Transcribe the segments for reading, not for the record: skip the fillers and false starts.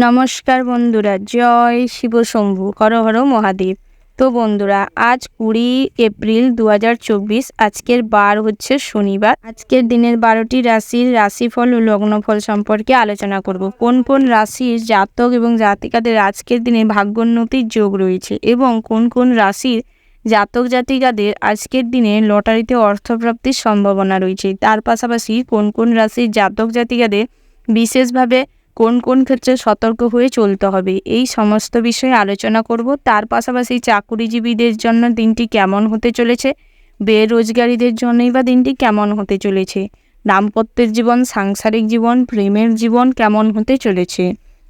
নমস্কার বন্ধুরা, জয় শিব শম্ভু, হর হর মহাদেব। তো বন্ধুরা, আজ 20 এপ্রিল 2024। আজকের বার হচ্ছে শনিবার। আজকের দিনের 12টি রাশির রাশিফল ও লগ্নফল সম্পর্কে আলোচনা করব। কোন কোন রাশির জাতক এবং জাতিকাদের আজকের দিনে ভাগ্যোন্নতির যোগ রয়েছে এবং কোন কোন রাশির জাতক জাতিকাদের আজকের দিনে লটারিতে অর্থপ্রাপ্তির সম্ভাবনা রয়েছে। তার পাশাপাশি কোন কোন রাশির জাতক জাতিকাদের বিশেষভাবে কোন কোন ক্ষেত্রে সতর্ক হয়ে চলতে হবে, এই সমস্ত বিষয়ে আলোচনা করব। তার পাশাপাশি চাকুরিজীবীদের জন্য দিনটি কেমন হতে চলেছে, বেরোজগারীদের জন্যই বা দিনটি কেমন হতে চলেছে, দাম্পত্যের জীবন, সাংসারিক জীবন, প্রেমের জীবন কেমন হতে চলেছে,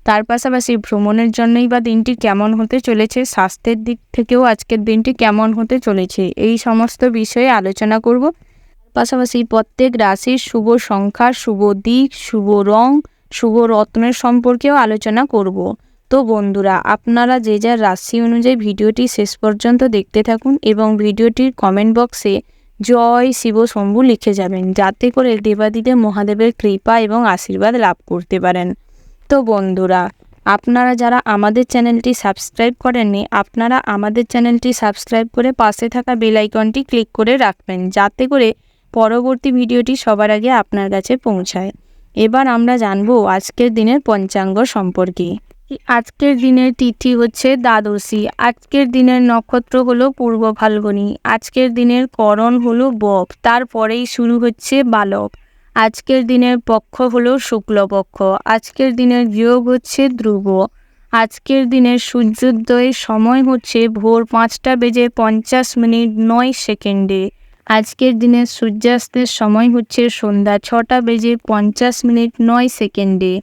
তার পাশাপাশি ভ্রমণের জন্যই বা দিনটি কেমন হতে চলেছে, স্বাস্থ্যের দিক থেকেও আজকের দিনটি কেমন হতে চলেছে, এই সমস্ত বিষয়ে আলোচনা করব। পাশাপাশি প্রত্যেক রাশির শুভ সংখ্যা, শুভ দিক, শুভ রং, শুভ রত্নের সম্পর্কেও আলোচনা করব। তো বন্ধুরা, আপনারা যে যার রাশি অনুযায়ী ভিডিওটি শেষ পর্যন্ত দেখতে থাকুন এবং ভিডিওটির কমেন্ট বক্সে জয় শিব শম্ভু লিখে যাবেন, যাতে করে দেবাদিদেব মহাদেবের কৃপা এবং আশীর্বাদ লাভ করতে পারেন। তো বন্ধুরা, আপনারা যারা আমাদের চ্যানেলটি সাবস্ক্রাইব করেননি, আপনারা আমাদের চ্যানেলটি সাবস্ক্রাইব করে পাশে থাকা বেল আইকনটি ক্লিক করে রাখবেন, যাতে করে পরবর্তী ভিডিওটি সবার আগে আপনার কাছে পৌঁছায়। এবার আমরা জানবো আজকের দিনের পঞ্চাঙ্গ সম্পর্কে। আজকের দিনের তিথি হচ্ছে দ্বাদশী। আজকের দিনের নক্ষত্র হলো পূর্ব ফাল্গুনী। আজকের দিনের করণ হলো বক, তারপরেই শুরু হচ্ছে বালক। আজকের দিনের পক্ষ হলো শুক্লপক্ষ। আজকের দিনের যোগ হচ্ছে ধ্রুব। আজকের দিনের সূর্যোদয়ের সময় হচ্ছে ভোর 5:50 আজকের দিনের সূর্যাস্তের সময় হচ্ছে সন্ধ্যা 6:50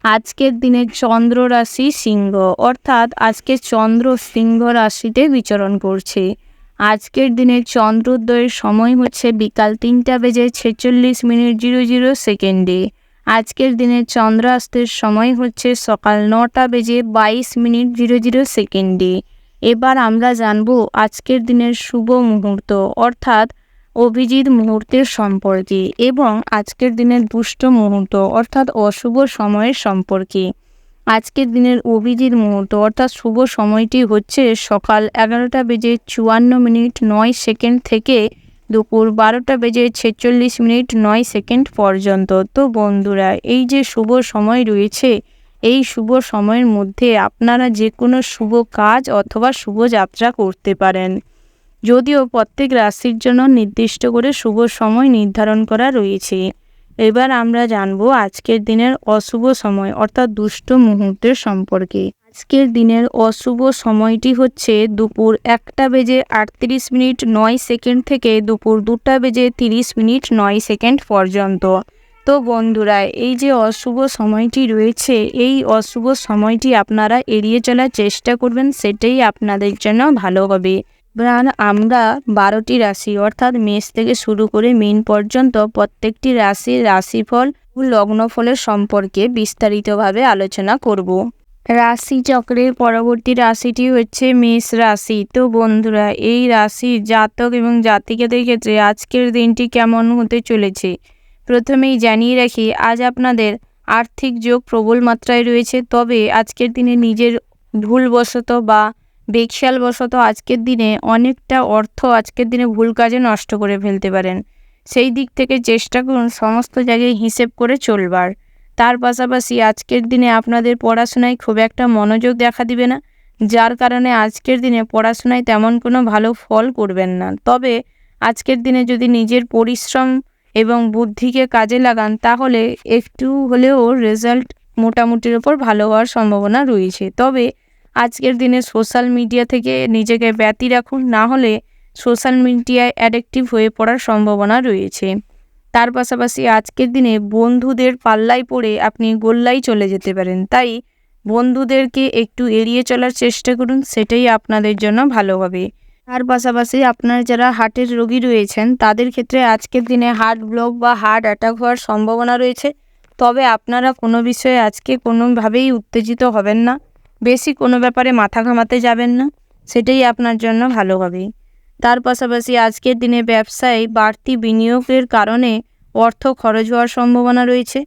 আজকের দিনের চন্দ্র রাশি সিংহ, অর্থাৎ আজকে চন্দ্র সিংহ রাশিতে বিচরণ করছে। আজকের দিনের চন্দ্রোদয়ের সময় হচ্ছে বিকাল 3:46 আজকের দিনের চন্দ্রাস্তের সময় হচ্ছে সকাল 9:22 এবার আমরা জানব আজকের দিনের শুভ মুহূর্ত, অর্থাৎ অভিজিৎ মুহূর্তের সম্পর্কে এবং আজকের দিনের দুষ্ট মুহূর্ত অর্থাৎ অশুভ সময়ের সম্পর্কে। আজকের দিনের অভিজিৎ মুহূর্ত অর্থাৎ শুভ সময়টি হচ্ছে সকাল 11:54 থেকে দুপুর 12:46 পর্যন্ত। তো বন্ধুরা, এই যে শুভ সময় রয়েছে, এই শুভ সময়ের মধ্যে আপনারা যে কোনো শুভ কাজ অথবা শুভ যাত্রা করতে পারেন, যদিও প্রত্যেক রাশির জন্য নির্দিষ্ট করে শুভ সময় নির্ধারণ করা রয়েছে। এবার আমরা জানব আজকের দিনের অশুভ সময় অর্থাৎ দুষ্ট মুহূর্তের সম্পর্কে। আজকের দিনের অশুভ সময়টি হচ্ছে দুপুর 1:38 থেকে দুপুর 2:30 পর্যন্ত। তো বন্ধুরা, এই যে অশুভ সময়টি রয়েছে, এই অশুভ সময়টি আপনারা এড়িয়ে চলার চেষ্টা করবেন, সেটাই আপনাদের জন্য ভালো হবে। আমরা 12টি রাশি অর্থাৎ মেষ থেকে শুরু করে মীন পর্যন্ত প্রত্যেকটি রাশির রাশিফল ও লগ্নফলের সম্পর্কে বিস্তারিতভাবে আলোচনা করব। রাশি চক্রের পরবর্তী রাশিটি হচ্ছে মেষ রাশি। তো বন্ধুরা, এই রাশির জাতক এবং জাতিকাদের ক্ষেত্রে আজকের দিনটি কেমন হতে চলেছে প্রথমেই জানিয়ে রাখি, আজ আপনাদের আর্থিক যোগ প্রবল মাত্রায় রয়েছে। তবে আজকের দিনে নিজের ভুলবশত বা বেখেয়ালবশত আজকের দিনে অনেকটা অর্থ আজকের দিনে ভুল কাজে নষ্ট করে ফেলতে পারেন। সেই দিক থেকে চেষ্টা করুন সমস্ত জায়গায় হিসেব করে চলবার। তার পাশাপাশি আজকের দিনে আপনাদের পড়াশোনায় খুব একটা মনোযোগ দেখা দিবে না, যার কারণে আজকের দিনে পড়াশোনায় তেমন কোনো ভালো ফল করবেন না। তবে আজকের দিনে যদি নিজের পরিশ্রম এবং বুদ্ধিকে কাজে লাগান, তাহলে একটু হলেও রেজাল্ট মোটামুটির ওপর ভালো হওয়ার সম্ভাবনা রয়েছে। তবে আজকের দিনে সোশ্যাল মিডিয়া থেকে নিজেকে ব্যতি রাখুন, না হলে সোশ্যাল মিডিয়ায় অ্যাডিকটিভ হয়ে পড়ার সম্ভাবনা রয়েছে। তার পাশাপাশি আজকের দিনে বন্ধুদের পাল্লায় পড়ে আপনি গোল্লায় চলে যেতে পারেন, তাই বন্ধুদেরকে একটু এড়িয়ে চলার চেষ্টা করুন, সেটাই আপনাদের জন্য ভালো হবে। তার পাশাপাশি আপনার যারা হার্টের রোগী রয়েছেন, তাদের ক্ষেত্রে আজকের দিনে হার্ট ব্লক বা হার্ট অ্যাটাক হওয়ার সম্ভাবনা রয়েছে। তবে আপনারা কোনো বিষয়ে আজকে কোনোভাবেই উত্তেজিত হবেন না, বেশি কোনো ব্যাপারে মাথা ঘামাতে যাবেন না, সেটাই আপনার জন্য ভালো হবে। তার পাশাপাশি আজকের দিনে ব্যবসায় বাড়তি বিনিয়োগের কারণে অর্থ খরচ হওয়ার সম্ভাবনা রয়েছে।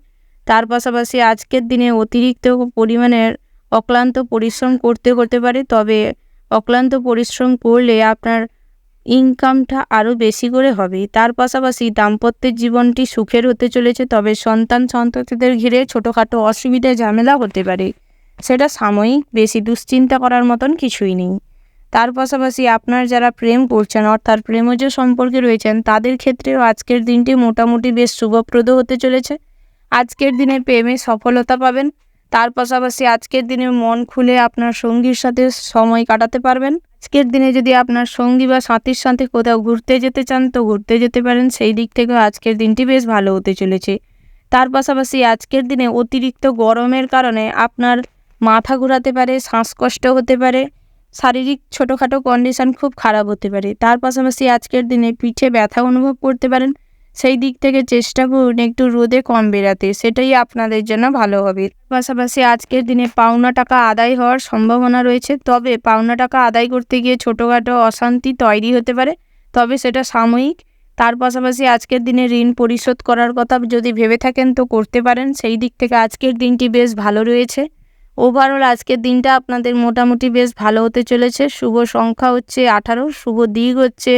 তার পাশাপাশি আজকের দিনে অতিরিক্ত পরিমাণের অক্লান্ত পরিশ্রম করতে হতে পারে, তবে অক্লান্ত পরিশ্রম করলে আপনার ইনকামটা আরও বেশি করে হবে। তার পাশাপাশি দাম্পত্যের জীবনটি সুখের হতে চলেছে, তবে সন্তান সন্ততিদের ঘিরে ছোটোখাটো অসুবিধা ঝামেলা হতে পারে, সেটা সাময়িক, বেশি দুশ্চিন্তা করার মতন কিছুই নেই। তার পাশাপাশি আপনার যারা প্রেম করছেন অর্থাৎ প্রেমজ সম্পর্কে রয়েছেন তাদের ক্ষেত্রেও আজকের দিনটি মোটামুটি বেশ শুভপ্রদ হতে চলেছে। আজকের দিনে প্রেমে সফলতা পাবেন। তার পাশাপাশি আজকের দিনে মন খুলে আপনার সঙ্গীর সাথে সময় কাটাতে পারবেন। আজকের দিনে যদি আপনার সঙ্গী বা সাথীর সাথে কোথাও ঘুরতে যেতে চান তো ঘুরতে যেতে পারেন, সেই দিক থেকেও আজকের দিনটি বেশ ভালো হতে চলেছে। তার পাশাপাশি আজকের দিনে অতিরিক্ত গরমের কারণে আপনার মাথা ঘোরাতে পারে, শ্বাসকষ্ট হতে পারে, শারীরিক ছোটোখাটো কন্ডিশন খুব খারাপ হতে পারে। তার পাশাপাশি আজকের দিনে পিঠে ব্যথা অনুভব করতে পারেন, সেই দিক থেকে চেষ্টা করুন একটু রোদে কম বেরাতে, সেটাই আপনাদের জন্য ভালো হবে। পাশাপাশি আজকের দিনে পাওনা টাকা আদায় হওয়ার সম্ভাবনা রয়েছে, তবে পাওনা টাকা আদায় করতে গিয়ে ছোটোখাটো অশান্তি তৈরি হতে পারে, তবে সেটা সাময়িক। তার পাশাপাশি আজকের দিনে ঋণ পরিশোধ করার কথা যদি ভেবে থাকেন তো করতে পারেন, সেই দিক থেকে আজকের দিনটি বেশ ভালো রয়েছে। ওভারঅল আজকের দিনটা আপনাদের মোটামুটি বেশ ভালো হতে চলেছে। শুভ সংখ্যা হচ্ছে 18, শুভ দিক হচ্ছে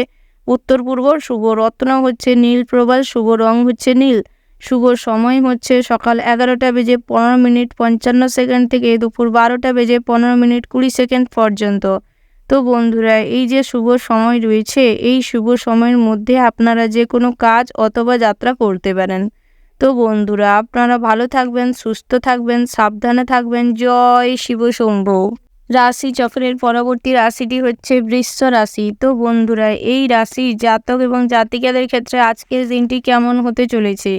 উত্তর পূর্ব, শুভ রত্ন হচ্ছে নীল প্রবাল, শুভ রং হচ্ছে নীল, শুভ সময় হচ্ছে সকাল 11:15:55 থেকে দুপুর 12:15:20 পর্যন্ত। তো বন্ধুরা, এই যে শুভ সময় রয়েছে, এই শুভ সময়ের মধ্যে আপনারা যে কোনো কাজ অথবা যাত্রা করতে পারেন। তো বন্ধুরা, আপনারা ভালো থাকবেন, সুস্থ থাকবেন, সাবধানে থাকবেন। জয় শিব শম্ভু। রাশি চক্রের পরবর্তী রাশিটি হচ্ছে বৃষ রাশি। তো বন্ধুরা, এই রাশি জাতক এবং জাতিকাদের ক্ষেত্রে আজকের দিনটি কেমন হতে চলেছে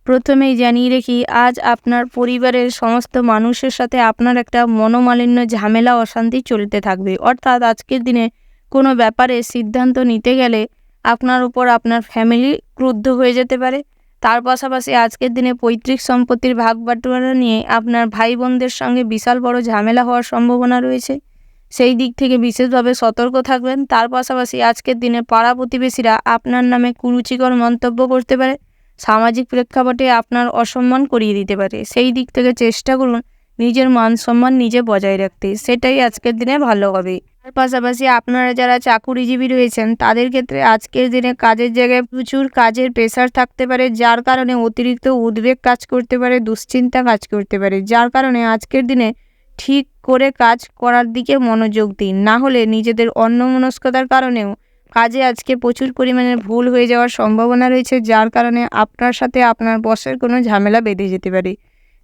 প্রথমেই জানিয়ে রেখি, আজ আপনার পরিবারের সমস্ত মানুষের সাথে আপনার একটা মনোমালিন্য, ঝামেলা, অশান্তি চলতে থাকবে। অর্থাৎ আজকের দিনে কোনো ব্যাপারে সিদ্ধান্ত নিতে গেলে আপনার উপর আপনার ফ্যামিলি ক্রুদ্ধ হয়ে যেতে পারে। তার পাশাপাশি আজকের দিনে পৈতৃক সম্পত্তির ভাগ বাটোয়ারা নিয়ে আপনার ভাই বোনদের সঙ্গে বিশাল বড় ঝামেলা হওয়ার সম্ভাবনা রয়েছে, সেই দিক থেকে বিশেষভাবে সতর্ক থাকবেন। তার পাশাপাশি আজকের দিনে পাড়া প্রতিবেশীরা আপনার নামে কুরুচিকর মন্তব্য করতে পারে, সামাজিক প্রেক্ষাপটে আপনার অসম্মান করিয়ে দিতে পারে, সেই দিক থেকে চেষ্টা করুন নিজের মান সম্মান নিজে বজায় রাখতে, সেটাই আজকের দিনে ভালো হবে। তার পাশাপাশি আপনারা যারা চাকুরিজীবী রয়েছেন তাদের ক্ষেত্রে আজকের দিনে কাজের জায়গায় প্রচুর কাজের প্রেশার থাকতে পারে, যার কারণে অতিরিক্ত উদ্বেগ কাজ করতে পারে, দুশ্চিন্তা কাজ করতে পারে, যার কারণে আজকের দিনে ঠিক করে কাজ করার দিকে মনোযোগ দিন, না হলে নিজেদের অন্যমনস্কতার কারণেও কাজে আজকে প্রচুর পরিমাণে ভুল হয়ে যাওয়ার সম্ভাবনা রয়েছে, যার কারণে আপনার সাথে আপনার বসের কোনো ঝামেলা বেঁধে যেতে পারে।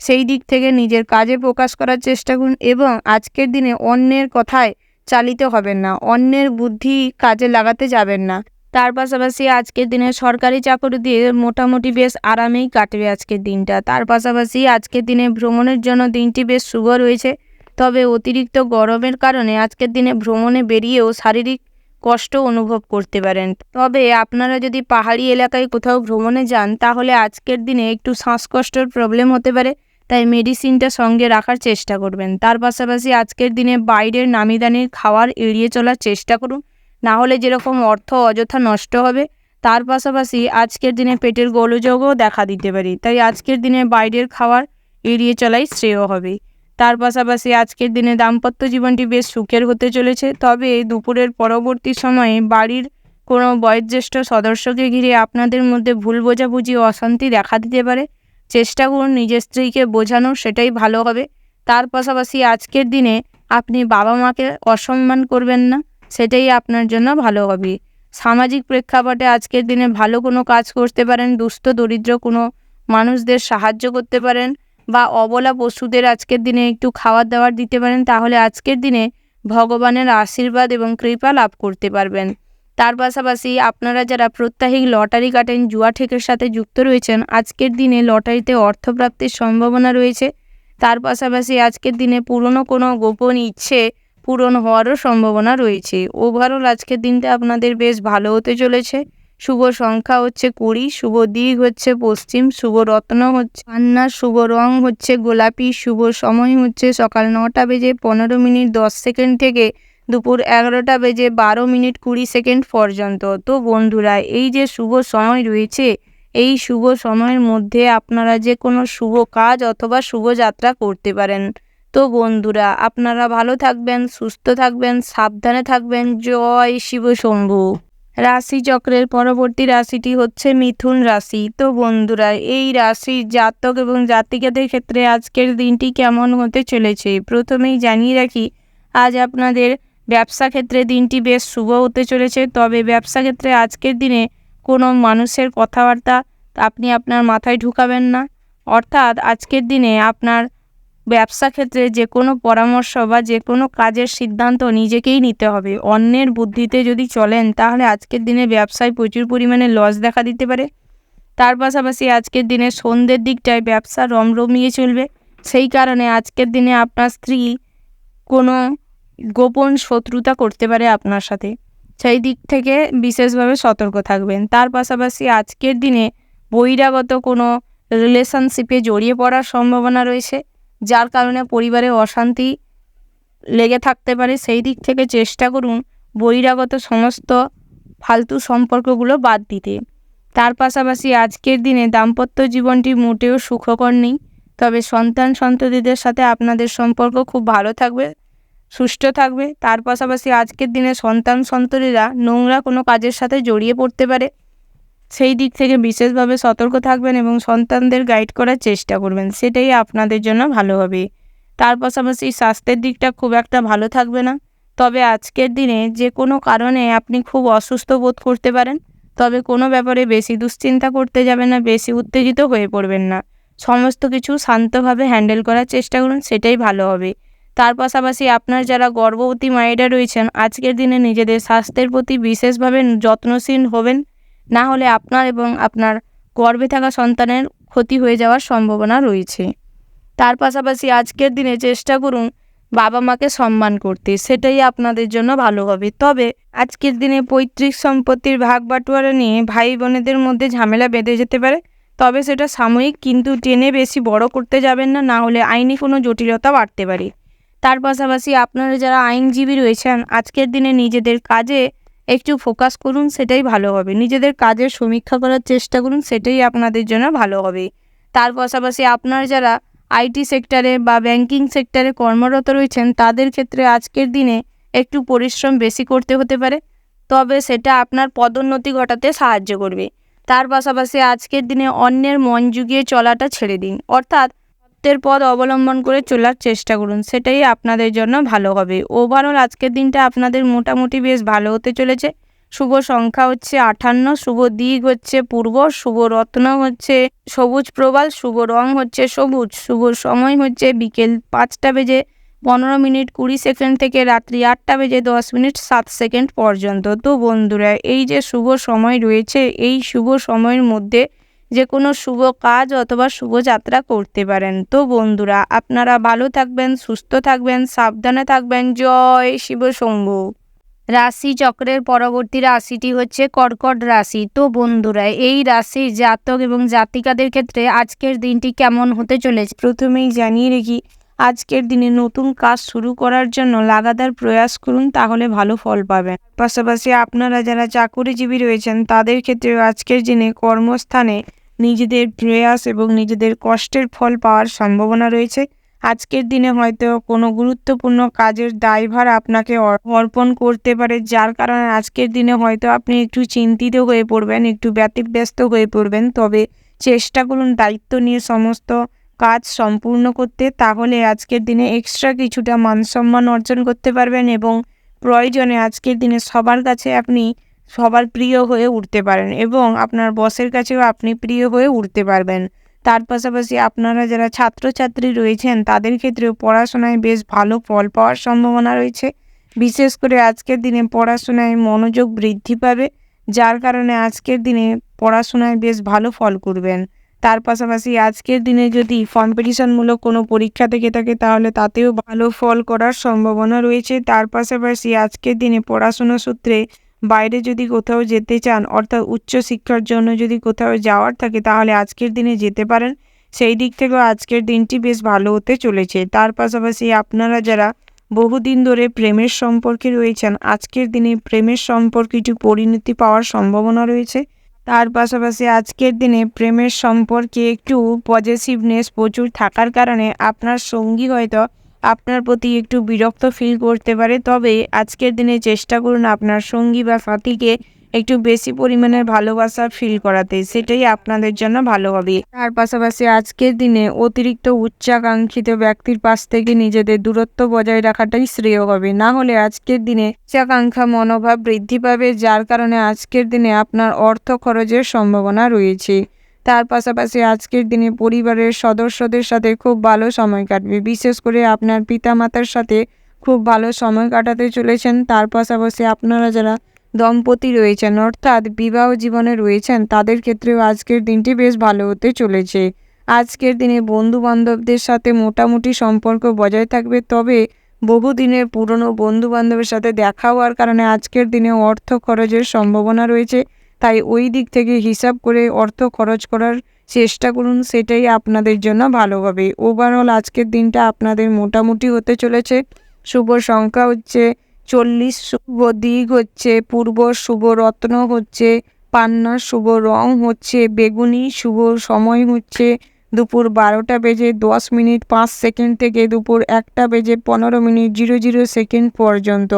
সেই দিক থেকে নিজের কাজে ফোকাস করার চেষ্টা করুন এবং আজকের দিনে অন্যের কথায় চালিত হবেন না, অন্যের বুদ্ধি কাজে লাগাতে যাবেন না। তার পাশাপাশি আজকের দিনে সরকারি চাকরি দিয়ে মোটামুটি বেশ আরামেই কাটবে আজকের দিনটা। তার পাশাপাশি আজকের দিনে ভ্রমণের জন্য দিনটি বেশ শুভ রয়েছে, তবে অতিরিক্ত গরমের কারণে আজকের দিনে ভ্রমণে বেরিয়েও শারীরিক কষ্ট অনুভব করতে পারেন। তবে আপনারা যদি পাহাড়ি এলাকায় কোথাও ভ্রমণে যান তাহলে আজকের দিনে একটু শ্বাসকষ্টের প্রবলেম হতে পারে, তাই মেডিসিনটা সঙ্গে রাখার চেষ্টা করবেন। তার পাশাপাশি আজকের দিনে বাইরের নামিদানির খাবার এড়িয়ে চলার চেষ্টা করুন, না হলে যেরকম অর্থ অযথা নষ্ট হবে। তার পাশাপাশি আজকের দিনে পেটের গোলযোগও দেখা দিতে পারে, তাই আজকের দিনে বাইরের খাবার এড়িয়ে চলাই শ্রেয় হবে। তার পাশাপাশি আজকের দিনে দাম্পত্য জীবনটি বেশ সুখের হতে চলেছে, তবে দুপুরের পরবর্তী সময়ে বাড়ির কোনো বয়োজ্যেষ্ঠ সদস্যকে ঘিরে আপনাদের মধ্যে ভুল বোঝাবুঝি ও অশান্তি দেখা দিতে পারে, চেষ্টা করুন নিজের স্ত্রীকে বোঝানোর, সেটাই ভালো হবে। তার পাশাপাশি আজকের দিনে আপনি বাবা মাকে অসম্মান করবেন না, সেটাই আপনার জন্য ভালো হবে। সামাজিক প্রেক্ষাপটে আজকের দিনে ভালো কোনো কাজ করতে পারেন, দুস্থ দরিদ্র কোনো মানুষদের সাহায্য করতে পারেন বা অবলা পশুদের আজকের দিনে একটু খাবার দাবার দিতে পারেন, তাহলে আজকের দিনে ভগবানের আশীর্বাদ এবং কৃপা লাভ করতে পারবেন। তার পাশাপাশি আপনারা যারা প্রত্যাহিক লটারি কাটেন, জুয়া ঠেকের সাথে যুক্ত রয়েছেন, আজকের দিনে লটারিতে অর্থপ্রাপ্তির সম্ভাবনা রয়েছে। তার পাশাপাশি আজকের দিনে পুরনো কোনো গোপন ইচ্ছে পূরণ হওয়ারও সম্ভাবনা রয়েছে। ওভারঅল আজকের দিনটা আপনাদের বেশ ভালো হতে চলেছে। শুভ সংখ্যা হচ্ছে 20, শুভ দিক হচ্ছে পশ্চিম, শুভ রত্ন হচ্ছে পান্না, শুভ রং হচ্ছে গোলাপি, শুভ সময় হচ্ছে সকাল 9:15:10 থেকে দুপুর 11:12:20 পর্যন্ত। তো বন্ধুরা, এই যে শুভ সময় রয়েছে, এই শুভ সময়ের মধ্যে আপনারা যে কোনো শুভ কাজ অথবা শুভ যাত্রা করতে পারেন। তো তো বন্ধুরা, আপনারা ভালো থাকবেন, সুস্থ থাকবেন, সাবধানে থাকবেন। জয় শিব শম্ভু। রাশিচক্রের পরবর্তী রাশিটি হচ্ছে মিথুন রাশি। তো বন্ধুরা, এই রাশির জাতক এবং জাতিকাদের ক্ষেত্রে আজকের দিনটি কেমন হতে চলেছে প্রথমেই জানিয়ে রাখি, আজ আপনাদের ব্যবসা ক্ষেত্রে দিনটি বেশ শুভ হতে চলেছে। তবে ব্যবসা ক্ষেত্রে আজকের দিনে কোনো মানুষের কথাবার্তা আপনি আপনার মাথায় ঢুকাবেন না। অর্থাৎ আজকের দিনে আপনার ব্যবসা ক্ষেত্রে যে কোনো পরামর্শ বা যে কোনো কাজের সিদ্ধান্ত নিজেকেই নিতে হবে। অন্যের বুদ্ধিতে যদি চলেন তাহলে আজকের দিনে ব্যবসায় প্রচুর পরিমাণে লস দেখা দিতে পারে। তার পাশাপাশি আজকের দিনে সন্ধ্যের দিকটায় ব্যবসা রমরমিয়ে চলবে। সেই কারণে আজকের দিনে আপনার স্ত্রী কোনো গোপন শত্রুতা করতে পারে আপনার সাথে, সেই দিক থেকে বিশেষভাবে সতর্ক থাকবেন। তার পাশাপাশি আজকের দিনে বহিরাগত কোনো রিলেশনশিপে জড়িয়ে পড়ার সম্ভাবনা রয়েছে, যার কারণে পরিবারে অশান্তি লেগে থাকতে পারে। সেই দিক থেকে চেষ্টা করুন বহিরাগত সমস্ত ফালতু সম্পর্কগুলো বাদ দিতে। তার পাশাপাশি আজকের দিনে দাম্পত্য জীবনটি মোটেও সুখকর নেই। তবে সন্তান সন্ততিদের সাথে আপনাদের সম্পর্ক খুব ভালো থাকবে, সুষ্ঠু থাকবে। তার পাশাপাশি আজকের দিনে সন্তান সন্ততিরা নোংরা কোনো কাজের সাথে জড়িয়ে পড়তে পারে, সেই দিক থেকে বিশেষভাবে সতর্ক থাকবেন এবং সন্তানদের গাইড করার চেষ্টা করবেন, সেটাই আপনাদের জন্য ভালো হবে। তার পাশাপাশি স্বাস্থ্যের দিকটা খুব একটা ভালো থাকবে না। তবে আজকের দিনে যে কোনো কারণে আপনি খুব অসুস্থ বোধ করতে পারেন। তবে কোনো ব্যাপারে বেশি দুশ্চিন্তা করতে যাবেন না, বেশি উত্তেজিত হয়ে পড়বেন না। সমস্ত কিছু শান্তভাবে হ্যান্ডেল করার চেষ্টা করুন, সেটাই ভালো হবে। তার পাশাপাশি আপনার যারা গর্ভবতী মায়েরা রয়েছেন, আজকের দিনে নিজেদের স্বাস্থ্যের প্রতি বিশেষভাবে যত্নশীল হবেন, না হলে আপনার এবং আপনার গর্ভে থাকা সন্তানের ক্ষতি হয়ে যাওয়ার সম্ভাবনা রয়েছে। তার পাশাপাশি আজকের দিনে চেষ্টা করুন বাবা মাকে সম্মান করতে, সেটাই আপনাদের জন্য ভালো হবে। তবে আজকের দিনে পৈতৃক সম্পত্তির ভাগ বাটোয়ারা নিয়ে ভাই বোনেদের মধ্যে ঝামেলা বেঁধে যেতে পারে। তবে সেটা সাময়িক, কিন্তু টেনে বেশি বড় করতে যাবেন না, না হলে আইনি কোনো জটিলতা বাড়তে পারে। তার পাশাপাশি আপনারা যারা আইনজীবী রয়েছেন, আজকের দিনে নিজেদের কাজে একটু ফোকাস করুন, সেটাই ভালো হবে। নিজেদের কাজের সমীক্ষা করার চেষ্টা করুন, সেটাই আপনাদের জন্য ভালো হবে। তার পাশাপাশি আপনার যারা আইটি সেক্টরে বা ব্যাংকিং সেক্টরে কর্মরত রয়েছেন, তাদের ক্ষেত্রে আজকের দিনে একটু পরিশ্রম বেশি করতে হতে পারে, তবে সেটা আপনার পদোন্নতি ঘটাতে সাহায্য করবে। তার পাশাপাশি আজকের দিনে অন্যের মন জুগিয়ে চলাটা ছেড়ে দিন, অর্থাৎ সত্যের পথ অবলম্বন করে চলার চেষ্টা করুন, সেটাই আপনাদের জন্য ভালো হবে। ওভারঅল আজকের দিনটা আপনাদের মোটামুটি বেশ ভালো হতে চলেছে। শুভ সংখ্যা হচ্ছে 58, শুভ দিক হচ্ছে পূর্ব, শুভ রত্ন হচ্ছে সবুজ প্রবাল, শুভ রং হচ্ছে সবুজ, শুভ সময় হচ্ছে বিকেল 5:15:20 থেকে রাত্রি 8:10:07 পর্যন্ত। তো বন্ধুরা, এই যে শুভ সময় রয়েছে, এই শুভ সময়ের মধ্যে যে কোনো শুভ কাজ অথবা শুভযাত্রা করতে পারেন। তো বন্ধুরা, আপনারা ভালো থাকবেন, সুস্থ থাকবেন, সাবধানে থাকবেন। জয় শিব শম্ভু। রাশি চক্রের পরবর্তী রাশিটি হচ্ছে কর্কট রাশি। তো বন্ধুরা, এই রাশির জাতক এবং জাতিকাদের ক্ষেত্রে আজকের দিনটি কেমন হতে চলেছে প্রথমেই জানিয়ে রাখি, আজকের দিনে নতুন কাজ শুরু করার জন্য লাগাতার প্রয়াস করুন, তাহলে ভালো ফল পাবেন। পাশাপাশি আপনারা যারা চাকুরিজীবী রয়েছেন, তাদের ক্ষেত্রে আজকের দিনে কর্মস্থানে নিজেদের প্রয়াস এবং নিজেদের কষ্টের ফল পাওয়ার সম্ভাবনা রয়েছে। আজকের দিনে হয়তো কোনো গুরুত্বপূর্ণ কাজের দায়ভার আপনাকে অর্পণ করতে পারে, যার কারণে আজকের দিনে হয়তো আপনি একটু চিন্তিত হয়ে পড়বেন, একটু ব্যতিব্যস্ত হয়ে পড়বেন। তবে চেষ্টা করুন দায়িত্ব নিয়ে সমস্ত কাজ সম্পূর্ণ করতে, তাহলে আজকের দিনে এক্সট্রা কিছুটা মানসম্মান অর্জন করতে পারবেন এবং প্রয়োজনে আজকের দিনে সবার কাছে আপনি সবার প্রিয় হয়ে উঠতে পারেন এবং আপনার বসের কাছেও আপনি প্রিয় হয়ে উঠতে পারবেন। তার পাশাপাশি আপনারা যারা ছাত্রছাত্রী রয়েছেন, তাদের ক্ষেত্রেও পড়াশোনায় বেশ ভালো ফল পাওয়ার সম্ভাবনা রয়েছে। বিশেষ করে আজকের দিনে পড়াশোনায় মনোযোগ বৃদ্ধি পাবে, যার কারণে আজকের দিনে পড়াশোনায় বেশ ভালো ফল করবেন। তার পাশাপাশি আজকের দিনে যদি কম্পিটিশনমূলক কোনো পরীক্ষা থেকে থাকে, তাহলে তাতেও ভালো ফল করার সম্ভাবনা রয়েছে। তার পাশাপাশি আজকের দিনে পড়াশোনা সূত্রে বাইরে যদি কোথাও যেতে চান, অর্থাৎ উচ্চশিক্ষার জন্য যদি কোথাও যাওয়ার থাকে, তাহলে আজকের দিনে যেতে পারেন। সেই দিক থেকেও আজকের দিনটি বেশ ভালো হতে চলেছে। তার পাশাপাশি আপনারা যারা বহুদিন ধরে প্রেমের সম্পর্কে রয়েছেন, আজকের দিনে প্রেমের সম্পর্কে একটু পরিণতি পাওয়ার সম্ভাবনা রয়েছে। তার পাশাপাশি আজকের দিনে প্রেমের সম্পর্কে একটু পজিটিভনেস প্রচুর থাকার কারণে আপনার সঙ্গী হয়তো আপনার প্রতি একটু বিরক্ত ফিল করতে পারে। তবে আজকের দিনে চেষ্টা করুন আপনার সঙ্গী বা সাথীকে একটু বেশি পরিমাণের ভালোবাসা ফিল করাতে, সেটাই আপনাদের জন্য ভালো হবে। তার পাশাপাশি আজকের দিনে অতিরিক্ত উচ্চাকাঙ্ক্ষিত ব্যক্তির পাশ থেকে নিজেদের দূরত্ব বজায় রাখাটাই শ্রেয় হবে। না হলে আজকের দিনে উচ্চাকাঙ্ক্ষা মনোভাব বৃদ্ধি পাবে, যার কারণে আজকের দিনে আপনার অর্থ খরচের সম্ভাবনা রয়েছে। তার পাশাপাশি আজকের দিনে পরিবারের সদস্যদের সাথে খুব ভালো সময় কাটবে, বিশেষ করে আপনার পিতামাতার সাথে খুব ভালো সময় কাটাতে চলেছেন। তার পাশাপাশি আপনারা যারা দম্পতি রয়েছেন অর্থাৎ বিবাহ জীবনে রয়েছেন তাদের ক্ষেত্রেও আজকের দিনটি বেশ ভালো হতে চলেছে। আজকের দিনে বন্ধু বান্ধবদের সাথে মোটামুটি সম্পর্ক বজায় থাকবে, তবে বহুদিনের পুরনো বন্ধু বান্ধবের সাথে দেখা হওয়ার কারণে আজকের দিনে অর্থ খরচের সম্ভাবনা রয়েছে। তাই ওই দিক থেকে হিসাব করে অর্থ খরচ করার চেষ্টা করুন, সেটাই আপনাদের জন্য ভালো হবে। ওভারঅল আজকের দিনটা আপনাদের মোটামুটি হতে চলেছে। শুভ সংখ্যা হচ্ছে 40, শুভ দিক হচ্ছে পূর্ব, শুভ রত্ন হচ্ছে পান্না, শুভ রং হচ্ছে বেগুনি, শুভ সময় হচ্ছে দুপুর 12:10:05 থেকে দুপুর 1:15:00 পর্যন্ত।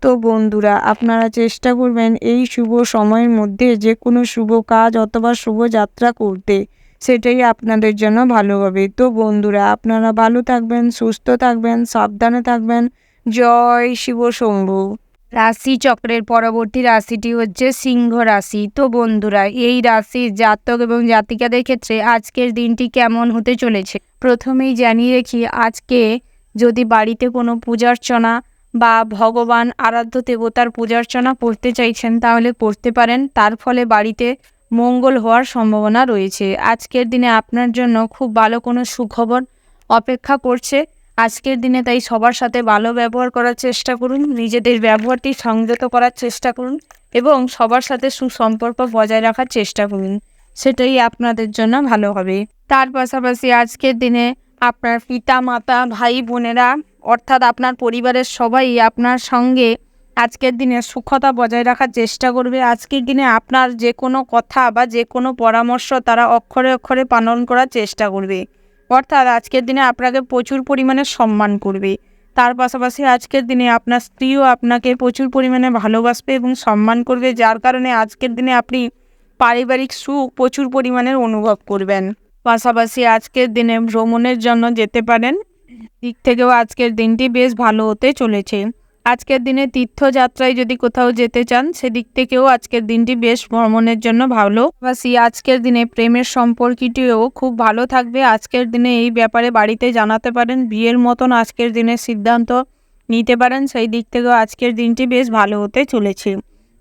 তো বন্ধুরা, আপনারা চেষ্টা করবেন এই শুভ সময়ের মধ্যে যে কোনো শুভ কাজ অথবা শুভ যাত্রা করতে, সেটাই আপনাদের জন্য ভালো হবে। তো বন্ধুরা, আপনারা ভালো থাকবেন, সুস্থ থাকবেন, সাবধানে থাকবেন। জয় শিব শম্ভু। রাশি চক্রের পরবর্তী রাশিটি হচ্ছে সিংহ রাশি। তো বন্ধুরা, এই রাশির জাতক এবং জাতিকাদের ক্ষেত্রে আজকের দিনটি কেমন হতে চলেছে প্রথমেই জানিয়ে রাখি, আজকে যদি বাড়িতে কোনো পূজার্চনা বা ভগবান আরাধ্য দেবতার পূজার্চনা করতে চাইছেন তাহলে করতে পারেন, তার ফলে বাড়িতে মঙ্গল হওয়ার সম্ভাবনা রয়েছে। আজকের দিনে আপনার জন্য খুব ভালো কোনো সুখবর অপেক্ষা করছে। আজকের দিনে তাই সবার সাথে ভালো ব্যবহার করার চেষ্টা করুন, নিজেদের ব্যবহারটি সংযত করার চেষ্টা করুন এবং সবার সাথে সুসম্পর্ক বজায় রাখার চেষ্টা করুন, সেটাই আপনাদের জন্য ভালো হবে। তার পাশাপাশি আজকের দিনে আপনার পিতা মাতা ভাই বোনেরা অর্থাৎ আপনার পরিবারের সবাই আপনার সঙ্গে আজকের দিনে সুখতা বজায় রাখার চেষ্টা করবে। আজকের দিনে আপনার যে কোনো কথা বা যে কোনো পরামর্শ তারা অক্ষরে অক্ষরে পালন করার চেষ্টা করবে, অর্থাৎ আজকের দিনে আপনাকে প্রচুর পরিমাণে সম্মান করবে। তার পাশাপাশি আজকের দিনে আপনার স্ত্রীও আপনাকে প্রচুর পরিমাণে ভালোবাসবে এবং সম্মান করবে, যার কারণে আজকের দিনে আপনি পারিবারিক সুখ প্রচুর পরিমাণের অনুভব করবেন। পাশাপাশি আজকের দিনে ভ্রমণের জন্য যেতে পারেন, দিক থেকেও আজকের দিনটি বেশ ভালো হতে চলেছে। আজকের দিনে তীর্থযাত্রায় যদি কোথাও যেতে চান সেদিক থেকেও আজকের দিনটি বেশ ভ্রমণের জন্য ভালো। পাশাপাশি আজকের দিনে প্রেমের সম্পর্কটিও খুব ভালো থাকবে। আজকের দিনে এই ব্যাপারে বাড়িতে জানাতে পারেন, বিয়ের মতন আজকের দিনে সিদ্ধান্ত নিতে পারেন, সেই দিক থেকেও আজকের দিনটি বেশ ভালো হতে চলেছে।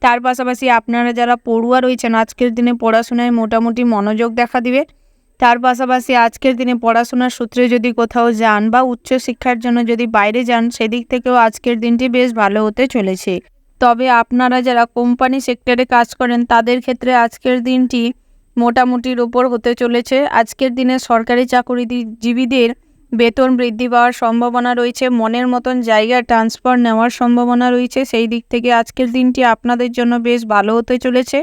তার পাশাপাশি আপনারা যারা পড়ুয়া রয়েছেন আজকের দিনে পড়াশোনায় মোটামুটি মনোযোগ দেখা দিবে। তার পাশাপাশি আজকের দিনে পড়াশোনার সূত্রে যদি কোথাও যান বা উচ্চশিক্ষার জন্য যদি বাইরে যান সেদিক থেকেও আজকের দিনটি বেশ ভালো হতে চলেছে। তবে আপনারা যারা কোম্পানি সেক্টরে কাজ করেন তাদের ক্ষেত্রে আজকের দিনটি মোটামুটির ওপর হতে চলেছে। আজকের দিনে সরকারি চাকরিজীবীদের বেতন বৃদ্ধি পাওয়ার সম্ভাবনা রয়েছে, মনের মতন জায়গায় ট্রান্সফার নেওয়ার সম্ভাবনা রয়েছে, সেই দিক থেকে আজকের দিনটি আপনাদের জন্য বেশ ভালো হতে চলেছে।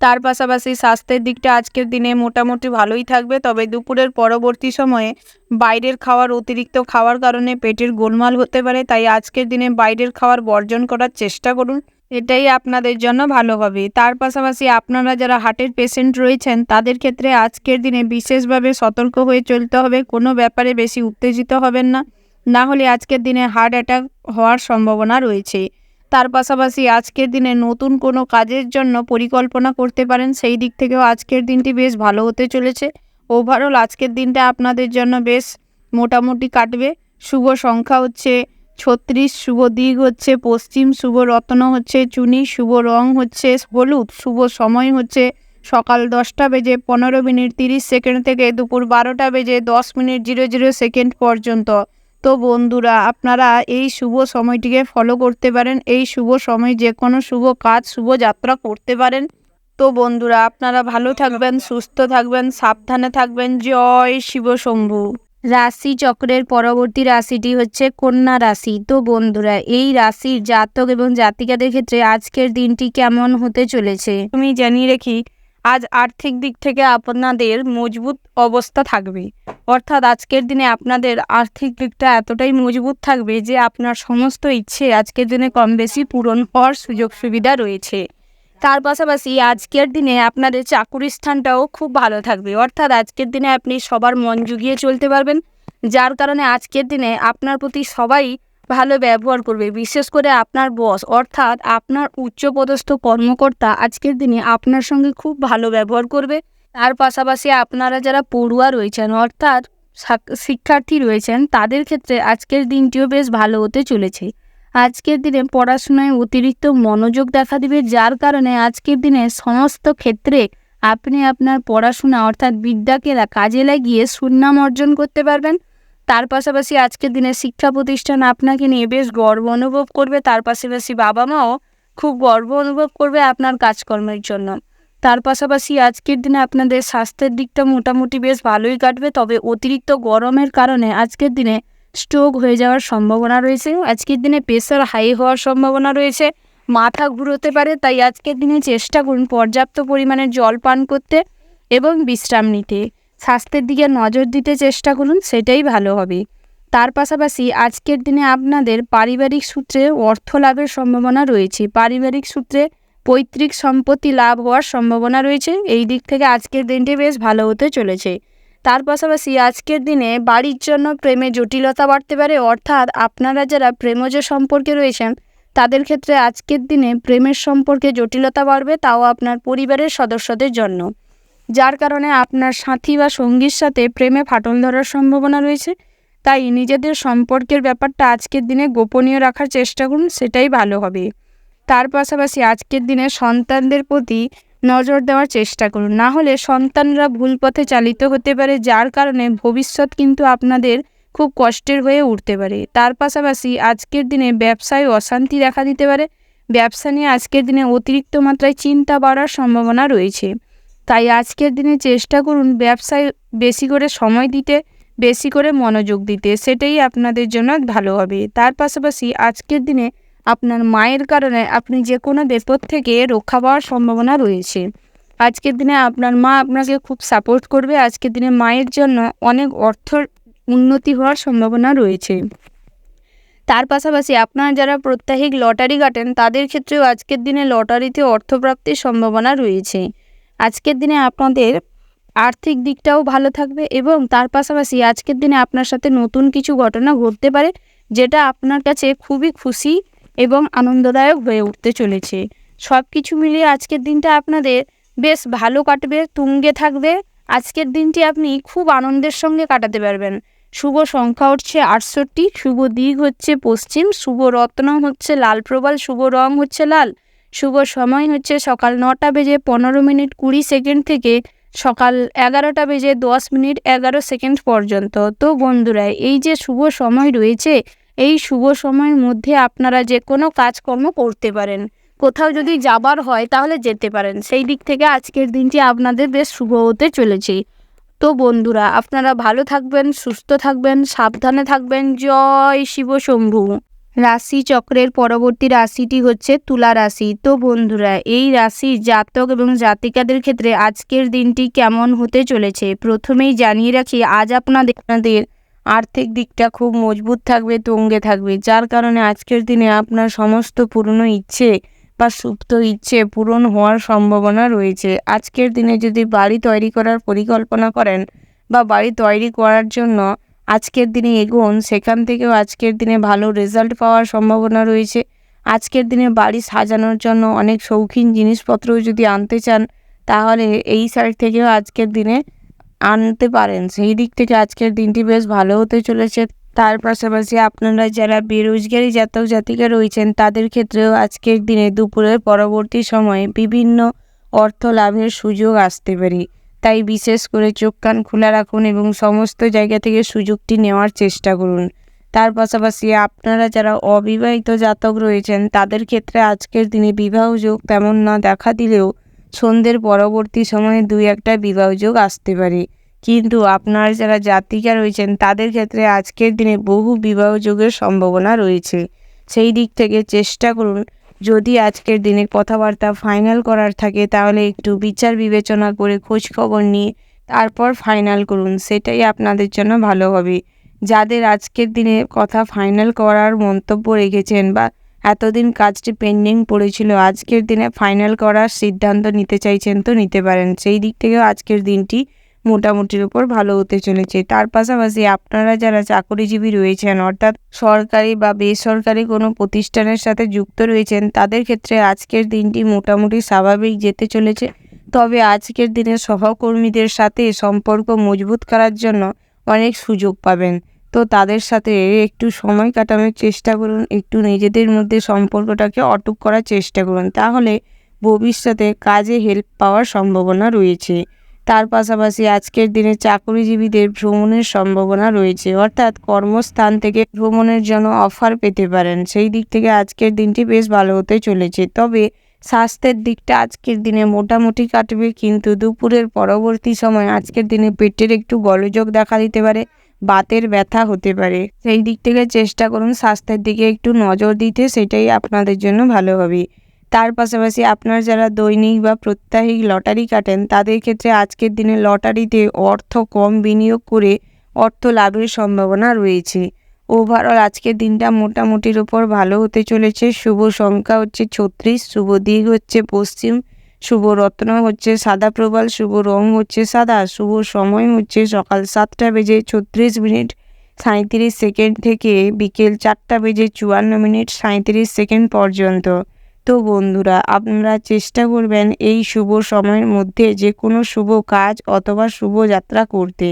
তার পাশাপাশি স্বাস্থ্যের দিকটা আজকের দিনে মোটামুটি ভালোই থাকবে, তবে দুপুরের পরবর্তী সময়ে বাইরের খাবার অতিরিক্ত খাওয়ার কারণে পেটের গোলমাল হতে পারে, তাই আজকের দিনে বাইরের খাবার বর্জন করার চেষ্টা করুন, এটাই আপনাদের জন্য ভালো হবে। তার পাশাপাশি আপনারা যারা হার্টের পেশেন্ট রয়েছেন তাদের ক্ষেত্রে আজকের দিনে বিশেষভাবে সতর্ক হয়ে চলতে হবে, কোনো ব্যাপারে বেশি উত্তেজিত হবেন না, না হলে আজকের দিনে হার্ট অ্যাটাক হওয়ার সম্ভাবনা রয়েছে। তার পাশাপাশি আজকের দিনে নতুন কোনো কাজের জন্য পরিকল্পনা করতে পারেন, সেই দিক থেকেও আজকের দিনটি বেশ ভালো হতে চলেছে। ওভারঅল আজকের দিনটা আপনাদের জন্য বেশ মোটামুটি কাটবে। শুভ সংখ্যা হচ্ছে 36, শুভ দিক হচ্ছে পশ্চিম, শুভ রত্ন হচ্ছে চুনি, শুভ রং হচ্ছে হলুদ, শুভ সময় হচ্ছে সকাল 10:15:30 থেকে দুপুর 12:10:00 পর্যন্ত। তো বন্ধুরা, আপনারা এই শুভ সময়টিকে ফলো করতে পারেন, এই শুভ সময় যে কোনো শুভ কাজ শুভ যাত্রা করতে পারেন। তো বন্ধুরা, আপনারা ভালো থাকবেন, সুস্থ থাকবেন, সাবধানে থাকবেন। জয় শিব শম্ভু। রাশি চক্রের পরবর্তী রাশিটি হচ্ছে কন্যা রাশি। তো বন্ধুরা, এই রাশির জাতক এবং জাতিকাদের ক্ষেত্রে আজকের দিনটি কেমন হতে চলেছে আমি জানিয়ে রাখি, আজ আর্থিক দিক থেকে আপনাদের মজবুত অবস্থা থাকবে, অর্থাৎ আজকের দিনে আপনাদের আর্থিক দিকটা এতটাই মজবুত থাকবে যে আপনার সমস্ত ইচ্ছে আজকের দিনে কম বেশি পূরণ হওয়ার সুযোগ সুবিধা রয়েছে। তার পাশাপাশি আজকের দিনে আপনাদের চাকুরি স্থানটাও খুব ভালো থাকবে, অর্থাৎ আজকের দিনে আপনি সবার মন জুগিয়ে চলতে পারবেন, যার কারণে আজকের দিনে আপনার প্রতি সবাই ভালো ব্যবহার করবে। বিশেষ করে আপনার বস অর্থাৎ আপনার উচ্চপদস্থ কর্মকর্তা আজকের দিনে আপনার সঙ্গে খুব ভালো ব্যবহার করবে। তার পাশাপাশি আপনারা যারা পড়ুয়া রয়েছেন অর্থাৎ শিক্ষার্থী রয়েছেন তাদের ক্ষেত্রে আজকের দিনটিও বেশ ভালো হতে চলেছে। আজকের দিনে পড়াশোনায় অতিরিক্ত মনোযোগ দেখা দিবে, যার কারণে আজকের দিনে সমস্ত ক্ষেত্রে আপনি আপনার পড়াশোনা অর্থাৎ বিদ্যাকে কাজে লাগিয়ে সুনাম অর্জন করতে পারবেন। তার পাশাপাশি আজকের দিনে শিক্ষা প্রতিষ্ঠান আপনাকে নিয়ে বেশ গর্ব অনুভব করবে, তার পাশাপাশি বাবা মাও খুব গর্ব অনুভব করবে আপনার কাজকর্মের জন্য। তার পাশাপাশি আজকের দিনে আপনাদের স্বাস্থ্যের দিকটা মোটামুটি বেশ ভালোই কাটবে, তবে অতিরিক্ত গরমের কারণে আজকের দিনে স্ট্রোক হয়ে যাওয়ার সম্ভাবনা রয়েছে। আজকের দিনে প্রেশার হাই হওয়ার সম্ভাবনা রয়েছে, মাথা ঘুরোতে পারে, তাই আজকের দিনে চেষ্টা করুন পর্যাপ্ত পরিমাণে জল পান করতে এবং বিশ্রাম নিতে। স্বাস্থ্যের দিকে নজর দিতে চেষ্টা করুন, সেটাই ভালো হবে। তার পাশাপাশি আজকের দিনে আপনাদের পারিবারিক সূত্রে অর্থ লাভের সম্ভাবনা রয়েছে, পারিবারিক সূত্রে পৈতৃক সম্পত্তি লাভ হওয়ার সম্ভাবনা রয়েছে। এই দিক থেকে আজকের দিনটি বেশ ভালো হতে চলেছে। তার পাশাপাশি আজকের দিনে বাড়ির জন্য প্রেমে জটিলতা বাড়তে পারে, অর্থাৎ আপনারা যারা প্রেমজ সম্পর্কে রয়েছেন তাদের ক্ষেত্রে আজকের দিনে প্রেমের সম্পর্কে জটিলতা বাড়বে, তাও আপনার পরিবারের সদস্যদের জন্য, যার কারণে আপনার সাথী বা সঙ্গীর সাথে প্রেমে ফাটল ধরার সম্ভাবনা রয়েছে। তাই নিজেদের সম্পর্কের ব্যাপারটা আজকের দিনে গোপনীয় রাখার চেষ্টা করুন, সেটাই ভালো হবে। তার পাশাপাশি আজকের দিনে সন্তানদের প্রতি নজর দেওয়ার চেষ্টা করুন, না হলে সন্তানরা ভুল পথে চালিত হতে পারে, যার কারণে ভবিষ্যৎ কিন্তু আপনাদের খুব কষ্টের হয়ে উঠতে পারে। তার পাশাপাশি আজকের দিনে ব্যবসায় অশান্তি দেখা দিতে পারে, ব্যবসা নিয়ে আজকের দিনে অতিরিক্ত মাত্রায় চিন্তা বাড়ার সম্ভাবনা রয়েছে। তাই আজকের দিনে চেষ্টা করুন ব্যবসায় বেশি করে সময় দিতে, বেশি করে মনোযোগ দিতে, সেটাই আপনাদের জন্য ভালো হবে। তার পাশাপাশি আজকের দিনে আপনার মায়ের কারণে আপনি যে কোনো বিপদ থেকে রক্ষা পাওয়ার সম্ভাবনা রয়েছে। আজকের দিনে আপনার মা আপনাকে খুব সাপোর্ট করবে, আজকের দিনে মায়ের জন্য অনেক অর্থর উন্নতি হওয়ার সম্ভাবনা রয়েছে। তার পাশাপাশি আপনারা যারা প্রত্যাহিক লটারি কাটেন তাদের ক্ষেত্রেও আজকের দিনে লটারিতে অর্থপ্রাপ্তির সম্ভাবনা রয়েছে। আজকের দিনে আপনাদের আর্থিক দিকটাও ভালো থাকবে এবং তার পাশাপাশি আজকের দিনে আপনার সাথে নতুন কিছু ঘটনা ঘটতে পারে, যেটা আপনার কাছে খুবই খুশি এবং আনন্দদায়ক হয়ে উঠতে চলেছে। সব কিছু মিলিয়ে আজকের দিনটা আপনাদের বেশ ভালো কাটবে, তুঙ্গে থাকবে। আজকের দিনটি আপনি খুব আনন্দের সঙ্গে কাটাতে পারবেন। শুভ সংখ্যা হচ্ছে 68, শুভ দিক হচ্ছে পশ্চিম, শুভ রত্ন হচ্ছে লাল প্রবাল, শুভ রং হচ্ছে লাল, শুভ সময় হচ্ছে সকাল 9টা বেজে 15 মিনিট 20 সেকেন্ড থেকে সকাল 11টা বেজে 10 মিনিট 11 সেকেন্ড পর্যন্ত। তো বন্ধুরা, এই যে শুভ সময় রয়েছে, এই শুভ সময়ের মধ্যে আপনারা যে কোনো কাজকর্ম করতে পারেন, কোথাও যদি যাবার হয় তাহলে যেতে পারেন। সেই দিক থেকে আজকের দিনটি আপনাদের বেশ শুভ হতে চলেছে। তো বন্ধুরা, আপনারা ভালো থাকবেন, সুস্থ থাকবেন, সাবধানে থাকবেন। জয় শিব শম্ভু। রাশি চক্রের পরবর্তী রাশিটি হচ্ছে তুলা রাশি। তো বন্ধুরা, এই রাশির জাতক এবং জাতিকাদের ক্ষেত্রে আজকের দিনটি কেমন হতে চলেছে প্রথমেই জানিয়ে রাখি, আজ আপনাদের আর্থিক দিকটা খুব মজবুত থাকবে, তুঙ্গে থাকবে, যার কারণে আজকের দিনে আপনার সমস্ত পুরনো ইচ্ছে বা সুপ্ত ইচ্ছে পূরণ হওয়ার সম্ভাবনা রয়েছে। আজকের দিনে যদি বাড়ি তৈরি করার পরিকল্পনা করেন বা বাড়ি তৈরি করার জন্য আজকের দিনে এগোন, সেখান থেকেও আজকের দিনে ভালো রেজাল্ট পাওয়ার সম্ভাবনা রয়েছে। আজকের দিনে বাড়ি সাজানোর জন্য অনেক শৌখিন জিনিসপত্রও যদি আনতে চান তাহলে এই সাইড থেকেও আজকের দিনে আনতে পারেন। সেই দিক থেকে আজকের দিনটি বেশ ভালো হতে চলেছে। তার পাশাপাশি আপনারা যারা বেরোজগারি জাতক জাতিকা রয়েছেন তাদের ক্ষেত্রেও আজকের দিনে দুপুরের পরবর্তী সময়ে বিভিন্ন অর্থ লাভের সুযোগ আসতে পারে, তাই বিশেষ করে চোখ কান খোলা রাখুন এবং সমস্ত জায়গা থেকে সুযোগটি নেওয়ার চেষ্টা করুন। তার পাশাপাশি আপনারা যারা অবিবাহিত জাতক রয়েছেন তাদের ক্ষেত্রে আজকের দিনে বিবাহযোগ তেমন না দেখা দিলেও সন্ধ্যের পরবর্তী সময়ে 2-1টা বিবাহযোগ আসতে পারে, কিন্তু আপনারা যারা জাতিকা রয়েছেন তাদের ক্ষেত্রে আজকের দিনে বহু বিবাহযোগের সম্ভাবনা রয়েছে। সেই দিক থেকে চেষ্টা করুন যদি আজকের দিনে কথাবার্তা ফাইনাল করার থাকে তাহলে একটু বিচার বিবেচনা করে খোঁজ খবর নিয়ে তারপর ফাইনাল করুন, সেটাই আপনাদের জন্য ভালো হবে। যাদের আজকের দিনে কথা ফাইনাল করার মন্তব্য রেখেছেন বা এতদিন কাজটি পেন্ডিং পড়েছিল, আজকের দিনে ফাইনাল করার সিদ্ধান্ত নিতে চাইছেন তো নিতে পারেন। সেই দিক থেকেও আজকের দিনটি মোটামুটির উপর ভালো হতে চলেছে। তার পাশাপাশি আপনারা যারা চাকরিজীবী রয়েছেন, অর্থাৎ সরকারি বা বেসরকারি কোনো প্রতিষ্ঠানের সাথে যুক্ত রয়েছেন, তাদের ক্ষেত্রে আজকের দিনটি মোটামুটি স্বাভাবিক যেতে চলেছে। তবে আজকের দিনে সহকর্মীদের সাথে সম্পর্ক মজবুত করার জন্য অনেক সুযোগ পাবেন। তো তাদের সাথে একটু সময় কাটানোর চেষ্টা করুন, একটু নিজেদের মধ্যে সম্পর্কটাকে অটুট করার চেষ্টা করুন, তাহলে ভবিষ্যতে কাজে হেল্প পাওয়ার সম্ভাবনা রয়েছে। তার পাশাপাশি আজকের দিনে চাকরিজীবীদের ভ্রমণের সম্ভাবনা রয়েছে, অর্থাৎ কর্মস্থান থেকে ভ্রমণের জন্য অফার পেতে পারেন। সেই দিক থেকে আজকের দিনটি বেশ ভালো হতে চলেছে। তবে স্বাস্থ্যের দিকটা আজকের দিনে মোটামুটি কাটবে, কিন্তু দুপুরের পরবর্তী সময় আজকের দিনে পেটের একটু গোলযোগ দেখা দিতে পারে, বাতের ব্যথা হতে পারে। সেই দিক থেকে চেষ্টা করুন স্বাস্থ্যের দিকে একটু নজর দিতে, সেটাই আপনাদের জন্য ভালো হবে। তার পাশাপাশি আপনার যারা দৈনিক বা প্রত্যাহিক লটারি কাটেন, তাদের ক্ষেত্রে আজকের দিনে লটারিতে অর্থ কম বিনিয়োগ করে অর্থ লাভের সম্ভাবনা রয়েছে। ওভারঅল আজকের দিনটা মোটামুটির ওপর ভালো হতে চলেছে। শুভ সংখ্যা হচ্ছে 36, শুভ দিক হচ্ছে পশ্চিম, শুভ রত্ন হচ্ছে সাদা প্রবাল, শুভ রং হচ্ছে সাদা, শুভ সময় হচ্ছে সকাল 7টা বেজে 36 মিনিট 37 সেকেন্ড থেকে বিকেল 4টা বেজে 54 মিনিট 37 সেকেন্ড পর্যন্ত। তো বন্ধুরা, আপনারা চেষ্টা করবেন এই শুভ সময়ের মধ্যে যে কোনো শুভ কাজ অথবা শুভ যাত্রা করতে,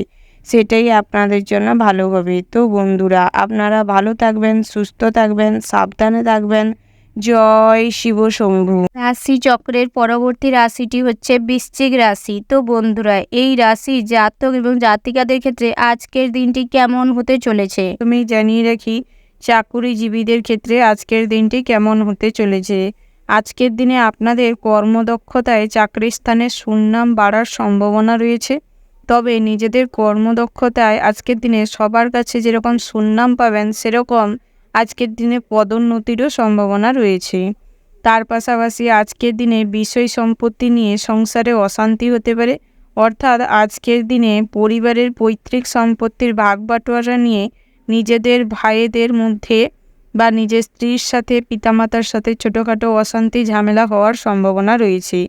সেটাই আপনাদের জন্য ভালো হবে। তো বন্ধুরা, আপনারা ভালো থাকবেন, সুস্থ থাকবেন, সাবধানে থাকবেন। জয় শিব শম্ভু। রাশি চক্রের পরবর্তী রাশিটি হচ্ছে বৃশ্চিক রাশি। তো বন্ধুরা, এই রাশি জাতক এবং জাতিকাদের ক্ষেত্রে আজকের দিনটি কেমন হতে চলেছে তুমি জানিয়ে রাখি, চাকুরিজীবীদের ক্ষেত্রে আজকের দিনটি কেমন হতে চলেছে। আজকের দিনে আপনাদের কর্মদক্ষতায় চাকরির স্থানে সুনাম বাড়ার সম্ভাবনা রয়েছে। তবে নিজেদের কর্মদক্ষতায় আজকের দিনে সবার কাছে যেরকম সুনাম পাবেন, সেরকম আজকের দিনে পদোন্নতিরও সম্ভাবনা রয়েছে। তার পাশাপাশি আজকের দিনে বিষয় সম্পত্তি নিয়ে সংসারে অশান্তি হতে পারে, অর্থাৎ আজকের দিনে পরিবারের পৈতৃক সম্পত্তির ভাগবাটোয়ারা নিয়ে নিজেদের ভাইদের মধ্যে বা নিজের স্ত্রীর সাথে পিতামাতার সাথে ছোটোখাটো অশান্তি ঝামেলা হওয়ার সম্ভাবনা রয়েছে।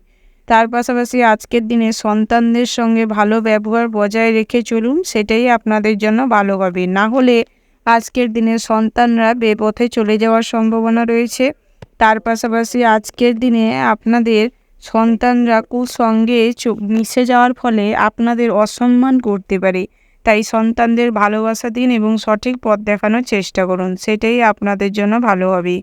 তার পাশাপাশি আজকের দিনে সন্তানদের সঙ্গে ভালো ব্যবহার বজায় রেখে চলুন, সেটাই আপনাদের জন্য ভালো হবে। না হলে আজকের দিনে সন্তানরা বেপথে চলে যাওয়ার সম্ভাবনা রয়েছে। তার পাশাপাশি আজকের দিনে আপনাদের সন্তানরা কুসঙ্গে মিশে যাওয়ার ফলে আপনাদের অসম্মান করতে পারে, তাই সন্তানদের ভালোবাসা দিন এবং সঠিক পথ দেখানোর চেষ্টা করুন, সেটাই আপনাদের জন্য ভালো হবে।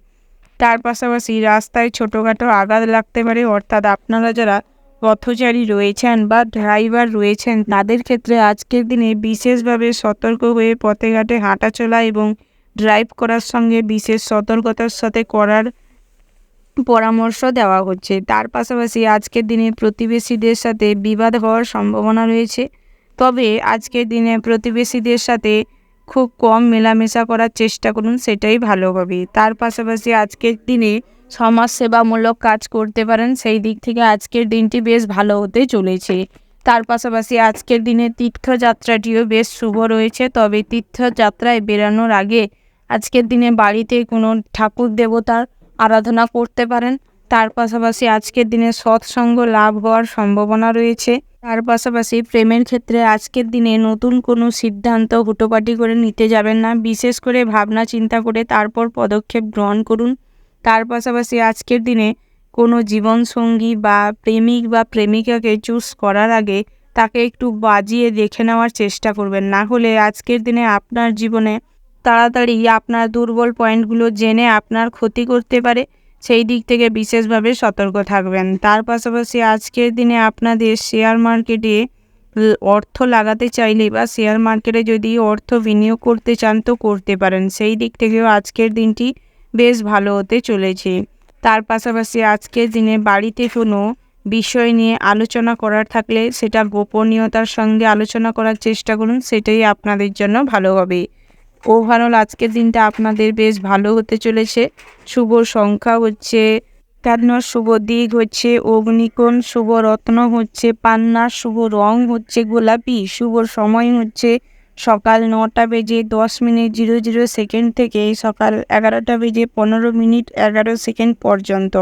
তার পাশাপাশি রাস্তায় ছোটোখাটো আঘাত লাগতে পারে, অর্থাৎ আপনারা যারা পথচারী রয়েছেন বা ড্রাইভার রয়েছেন, তাদের ক্ষেত্রে আজকের দিনে বিশেষভাবে সতর্ক হয়ে পথে ঘাটে হাঁটাচলা এবং ড্রাইভ করার সঙ্গে বিশেষ সতর্কতার সাথে করার পরামর্শ দেওয়া হচ্ছে। তার পাশাপাশি আজকের দিনে প্রতিবেশীদের সাথে বিবাদ হওয়ার সম্ভাবনা রয়েছে। তবে আজকের দিনে প্রতিবেশীদের সাথে খুব কম মেলামেশা করার চেষ্টা করুন, সেটাই ভালো হবে। তার পাশাপাশি আজকের দিনে সমাজসেবামূলক কাজ করতে পারেন, সেই দিক থেকে আজকের দিনটি বেশ ভালো হতে চলেছে। তার পাশাপাশি আজকের দিনে তীর্থযাত্রাটিও বেশ শুভ রয়েছে। তবে তীর্থযাত্রায় বেরানোর আগে আজকের দিনে বাড়িতে কোনো ঠাকুর দেবতার আরাধনা করতে পারেন। তার পাশাপাশি আজকের দিনে সৎসঙ্গ লাভ হওয়ার সম্ভাবনা রয়েছে। তার পাশাপাশি প্রেমের ক্ষেত্রে আজকের দিনে নতুন কোনো সিদ্ধান্ত হুটোপাটি করে নিতে যাবেন না, বিশেষ করে ভাবনা চিন্তা করে তারপর পদক্ষেপ গ্রহণ করুন। তার পাশাপাশি আজকের দিনে কোনো জীবনসঙ্গী বা প্রেমিক বা প্রেমিকাকে চুজ করার আগে তাকে একটু বাজিয়ে দেখে নেওয়ার চেষ্টা করবেন, না হলে আজকের দিনে আপনার জীবনে তাড়াতাড়ি আপনার দুর্বল পয়েন্টগুলো জেনে আপনার ক্ষতি করতে পারে, সেই দিক থেকে বিশেষভাবে সতর্ক থাকবেন। তার পাশাপাশি আজকের দিনে আপনাদের শেয়ার মার্কেটে অর্থ লাগাতে চাইলে বা শেয়ার মার্কেটে যদি অর্থ বিনিয়োগ করতে চান তো করতে পারেন, সেই দিক থেকেও আজকের দিনটি বেশ ভালো হতে চলেছে। তার পাশাপাশি আজকের দিনে বাড়িতে কোনো বিষয় নিয়ে আলোচনা করার থাকলে সেটা গোপনীয়তার সঙ্গে আলোচনা করার চেষ্টা করুন, সেটাই আপনাদের জন্য ভালো হবে। ওভারঅল আজকের দিনটা আপনাদের বেশ ভালো হতে চলেছে। শুভ সংখ্যা হচ্ছে 51, শুভ দিক হচ্ছে অগ্নিকোণ, শুভ রত্ন হচ্ছে পান্না, শুভ রং হচ্ছে গোলাপি, শুভ সময় হচ্ছে সকাল 9:10:00 থেকে সকাল 11:15 পর্যন্ত।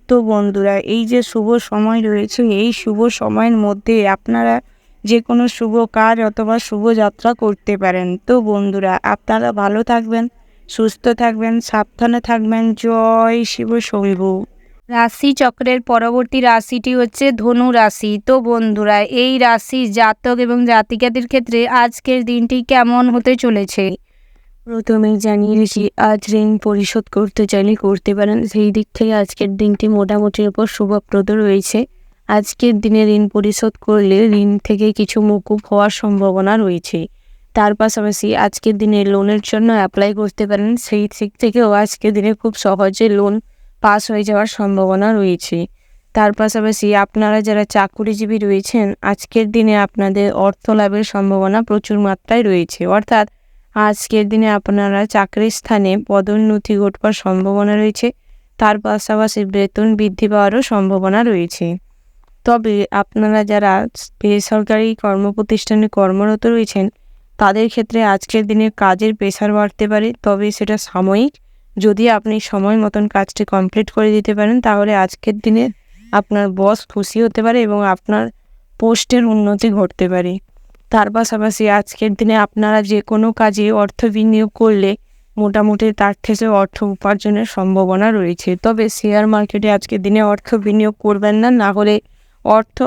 তো বন্ধুরা, এই যে শুভ সময় রয়েছে, এই শুভ সময়ের মধ্যে আপনারা যে কোনো শুভ কাজ অথবা শুভযাত্রা করতে পারেন। তো বন্ধুরা, আপনারা ভালো থাকবেন, সুস্থ থাকবেন, সাবধানে থাকবেন। জয় শিব শম্ভু। রাশি চক্রের পরবর্তী রাশিটি হচ্ছে ধনু রাশি। তো বন্ধুরা, এই রাশির জাতক এবং জাতিকাদের ক্ষেত্রে আজকের দিনটি কেমন হতে চলেছে? প্রথমেই জানিয়ে রেখি, আজ ঋণ পরিশোধ করতে চাইলে করতে পারেন। সেই দিক থেকে আজকের দিনটি মোটামুটির উপর শুভপ্রদ রয়েছে। আজকের দিনে ঋণ পরিশোধ করলে ঋণ থেকে কিছু মকুব হওয়ার সম্ভাবনা রয়েছে। তার পাশাপাশি আজকের দিনে লোনের জন্য অ্যাপ্লাই করতে পারেন। সেই দিক থেকেও আজকের দিনে খুব সহজে লোন পাস হয়ে যাওয়ার সম্ভাবনা রয়েছে। তার পাশাপাশি আপনারা যারা চাকুরিজীবী রয়েছেন, আজকের দিনে আপনাদের অর্থ লাভের সম্ভাবনা প্রচুর মাত্রায় রয়েছে। অর্থাৎ আজকের দিনে আপনারা চাকরির স্থানে পদোন্নতি ঘটবার সম্ভাবনা রয়েছে। তার পাশাপাশি বেতন বৃদ্ধি পাওয়ারও সম্ভাবনা রয়েছে। তবে আপনারা যারা বেসরকারি কর্মপ্রতিষ্ঠানে কর্মরত রয়েছেন, তাদের ক্ষেত্রে আজকের দিনে কাজের প্রেশার বাড়তে পারে, তবে সেটা সাময়িক। যদি আপনি সময় মতন কাজটি কমপ্লিট করে দিতে পারেন, তাহলে আজকের দিনে আপনার বস খুশি হতে পারে এবং আপনার পোস্টের উন্নতি ঘটতে পারে। তার পাশাপাশি আজকের দিনে আপনারা যে কোনো কাজে অর্থ বিনিয়োগ করলে মোটামুটি তার থেকে অর্থ উপার্জনের সম্ভাবনা রয়েছে। তবে শেয়ার মার্কেটে আজকের দিনে অর্থ বিনিয়োগ করবেন না, না হলে অর্থ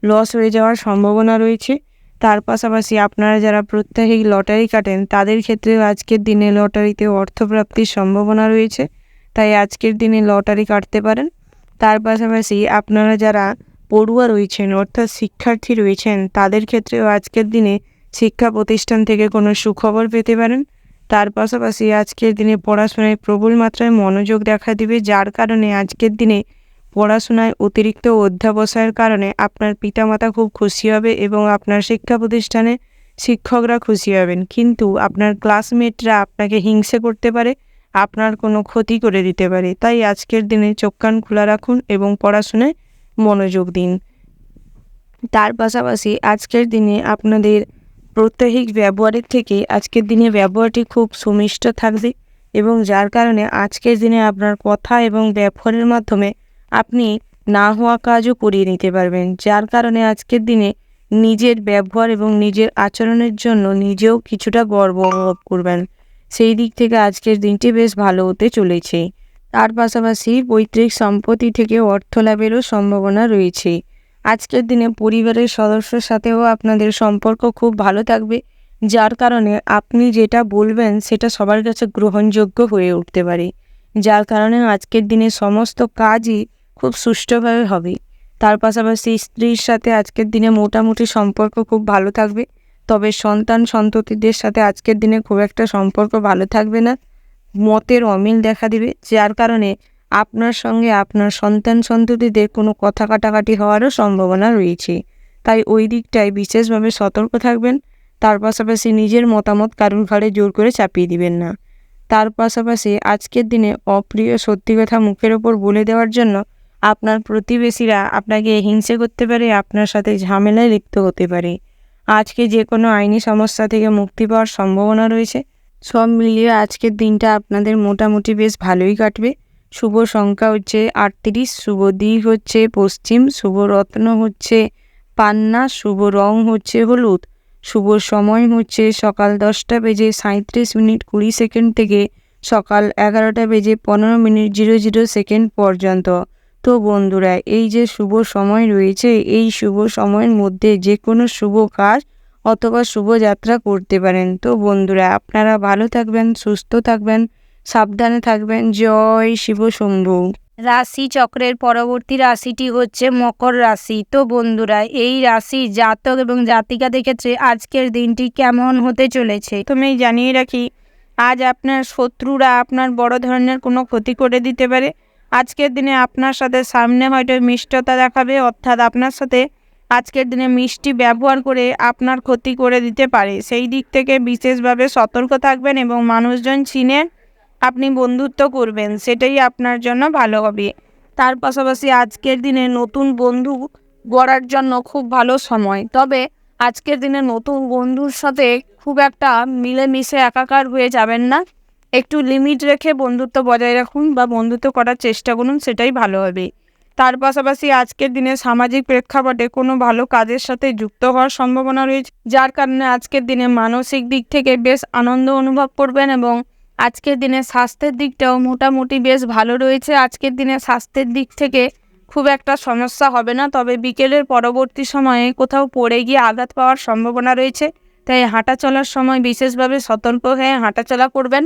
লস হয়ে যাওয়ার সম্ভাবনা রয়েছে। তার পাশাপাশি আপনারা যারা প্রত্যেকেই লটারি কাটেন, তাদের ক্ষেত্রেও আজকের দিনে লটারিতে অর্থপ্রাপ্তির সম্ভাবনা রয়েছে, তাই আজকের দিনে লটারি কাটতে পারেন। তার পাশাপাশি আপনারা যারা পড়ুয়া রয়েছেন, অর্থাৎ শিক্ষার্থী রয়েছেন, তাদের ক্ষেত্রেও আজকের দিনে শিক্ষা প্রতিষ্ঠান থেকে কোনো সুখবর পেতে পারেন। তার পাশাপাশি আজকের দিনে পড়াশোনায় প্রবল মাত্রায় মনোযোগ দেখা দিবে, যার কারণে আজকের দিনে পড়াশোনায় অতিরিক্ত অধ্যবসায়ের কারণে আপনার পিতামাতা খুব খুশি হবে এবং আপনার শিক্ষা প্রতিষ্ঠানে শিক্ষকরা খুশি হবেন। কিন্তু আপনার ক্লাসমেটরা আপনাকে হিংসে করতে পারে, আপনার কোনো ক্ষতি করে দিতে পারে। তাই আজকের দিনে চোখ কান খোলা রাখুন এবং পড়াশোনায় মনোযোগ দিন। তার পাশাপাশি আজকের দিনে আপনাদের প্রত্যহিক ব্যবহারের থেকে আজকের দিনে ব্যবহারটি খুব সুমিষ্ট থাকবে এবং যার কারণে আজকের দিনে আপনার কথা এবং ব্যবহারের মাধ্যমে আপনি না হওয়া কাজও করিয়ে নিতে পারবেন, যার কারণে আজকের দিনে নিজের ব্যবহার এবং নিজের আচরণের জন্য নিজেও কিছুটা গর্ব অনুভব করবেন। সেই দিক থেকে আজকের দিনটি বেশ ভালো হতে চলেছে। তার পাশাপাশি পৈতৃক সম্পত্তি থেকে অর্থ লাভেরও সম্ভাবনা রয়েছে। আজকের দিনে পরিবারের সদস্যের সাথেও আপনাদের সম্পর্ক খুব ভালো থাকবে, যার কারণে আপনি যেটা বলবেন সেটা সবার কাছে গ্রহণযোগ্য হয়ে উঠতে পারে, যার কারণে আজকের দিনে সমস্ত কাজই খুব সুষ্ঠুভাবে হবে। তার পাশাপাশি স্ত্রীর সাথে আজকের দিনে মোটামুটি সম্পর্ক খুব ভালো থাকবে, তবে সন্তান সন্ততিদের সাথে আজকের দিনে খুব একটা সম্পর্ক ভালো থাকবে না। মতের অমিল দেখা দিবে, যার কারণে আপনার সঙ্গে আপনার সন্তান সন্ততিদের কোনো কথা কাটাকাটি হওয়ারও সম্ভাবনা রয়েছে। তাই ওই দিকটায় বিশেষভাবে সতর্ক থাকবেন। তার পাশাপাশি নিজের মতামত কারোর ঘাড়ে জোর করে চাপিয়ে দিবেন না। তার পাশাপাশি আজকের দিনে অপ্রিয় সত্যি কথা মুখের ওপর বলে দেওয়ার জন্য আপনার প্রতিবেশীরা আপনাকে হিংসে করতে পারে, আপনার সাথে ঝামেলায় লিপ্ত হতে পারে। আজকে যে কোনো আইনি সমস্যা থেকে মুক্তি পাওয়ার সম্ভাবনা রয়েছে। সব মিলিয়ে আজকের দিনটা আপনাদের মোটামুটি বেশ ভালোই কাটবে। শুভ সংখ্যা হচ্ছে 38, শুভ দিক হচ্ছে পশ্চিম, শুভ রত্ন হচ্ছে পান্না, শুভ রং হচ্ছে হলুদ, শুভ সময় হচ্ছে সকাল 10:37:20 থেকে সকাল 11:15:00 পর্যন্ত। তো বন্ধুরা, এই যে শুভ সময় রয়েছে, এই শুভ সময়ের মধ্যে যে কোনো শুভ কাজ অথবা শুভযাত্রা করতে পারেন। তো বন্ধুরা, আপনারা ভালো থাকবেন, সুস্থ থাকবেন, সাবধানে থাকবেন। জয় শিব শম্ভু। রাশি চক্রের পরবর্তী রাশিটি হচ্ছে মকর রাশি। তো বন্ধুরা, এই রাশি জাতক এবং জাতিকাদের ক্ষেত্রে আজকের দিনটি কেমন হতে চলেছে তুমি জানিয়ে রাখি, আজ আপনার শত্রুরা আপনার বড় ধরনের কোনো ক্ষতি করে দিতে পারে। আজকের দিনে আপনার সাথে সামনে হয়তো মিষ্টতা দেখাবে, অর্থাৎ আপনার সাথে আজকের দিনে মিষ্টি ব্যবহার করে আপনার ক্ষতি করে দিতে পারে। সেই দিক থেকে বিশেষভাবে সতর্ক থাকবেন এবং মানুষজন চিনে আপনি বন্ধুত্ব করবেন, সেটাই আপনার জন্য ভালো হবে। তার পাশাপাশি আজকের দিনে নতুন বন্ধু গড়ার জন্য খুব ভালো সময়। তবে আজকের দিনে নতুন বন্ধুর সাথে খুব একটা মিলেমিশে একাকার হয়ে যাবেন না। একটু লিমিট রেখে বন্ধুত্ব বজায় রাখুন বা বন্ধুত্ব করার চেষ্টা করুন, সেটাই ভালো হবে। তার পাশাপাশি আজকের দিনে সামাজিক প্রেক্ষাপটে কোনো ভালো কাজের সাথে যুক্ত হওয়ার সম্ভাবনা রয়েছে, যার কারণে আজকের দিনে মানসিক দিক থেকে বেশ আনন্দ অনুভব করবেন এবং আজকের দিনে স্বাস্থ্যের দিকটাও মোটামুটি বেশ ভালো রয়েছে। আজকের দিনে স্বাস্থ্যের দিক থেকে খুব একটা সমস্যা হবে না, তবে বিকেলের পরবর্তী সময়ে কোথাও পড়ে গিয়ে আঘাত পাওয়ার সম্ভাবনা রয়েছে, তাই হাঁটা চলার সময় বিশেষভাবে সতর্ক হয়ে হাঁটাচলা করবেন।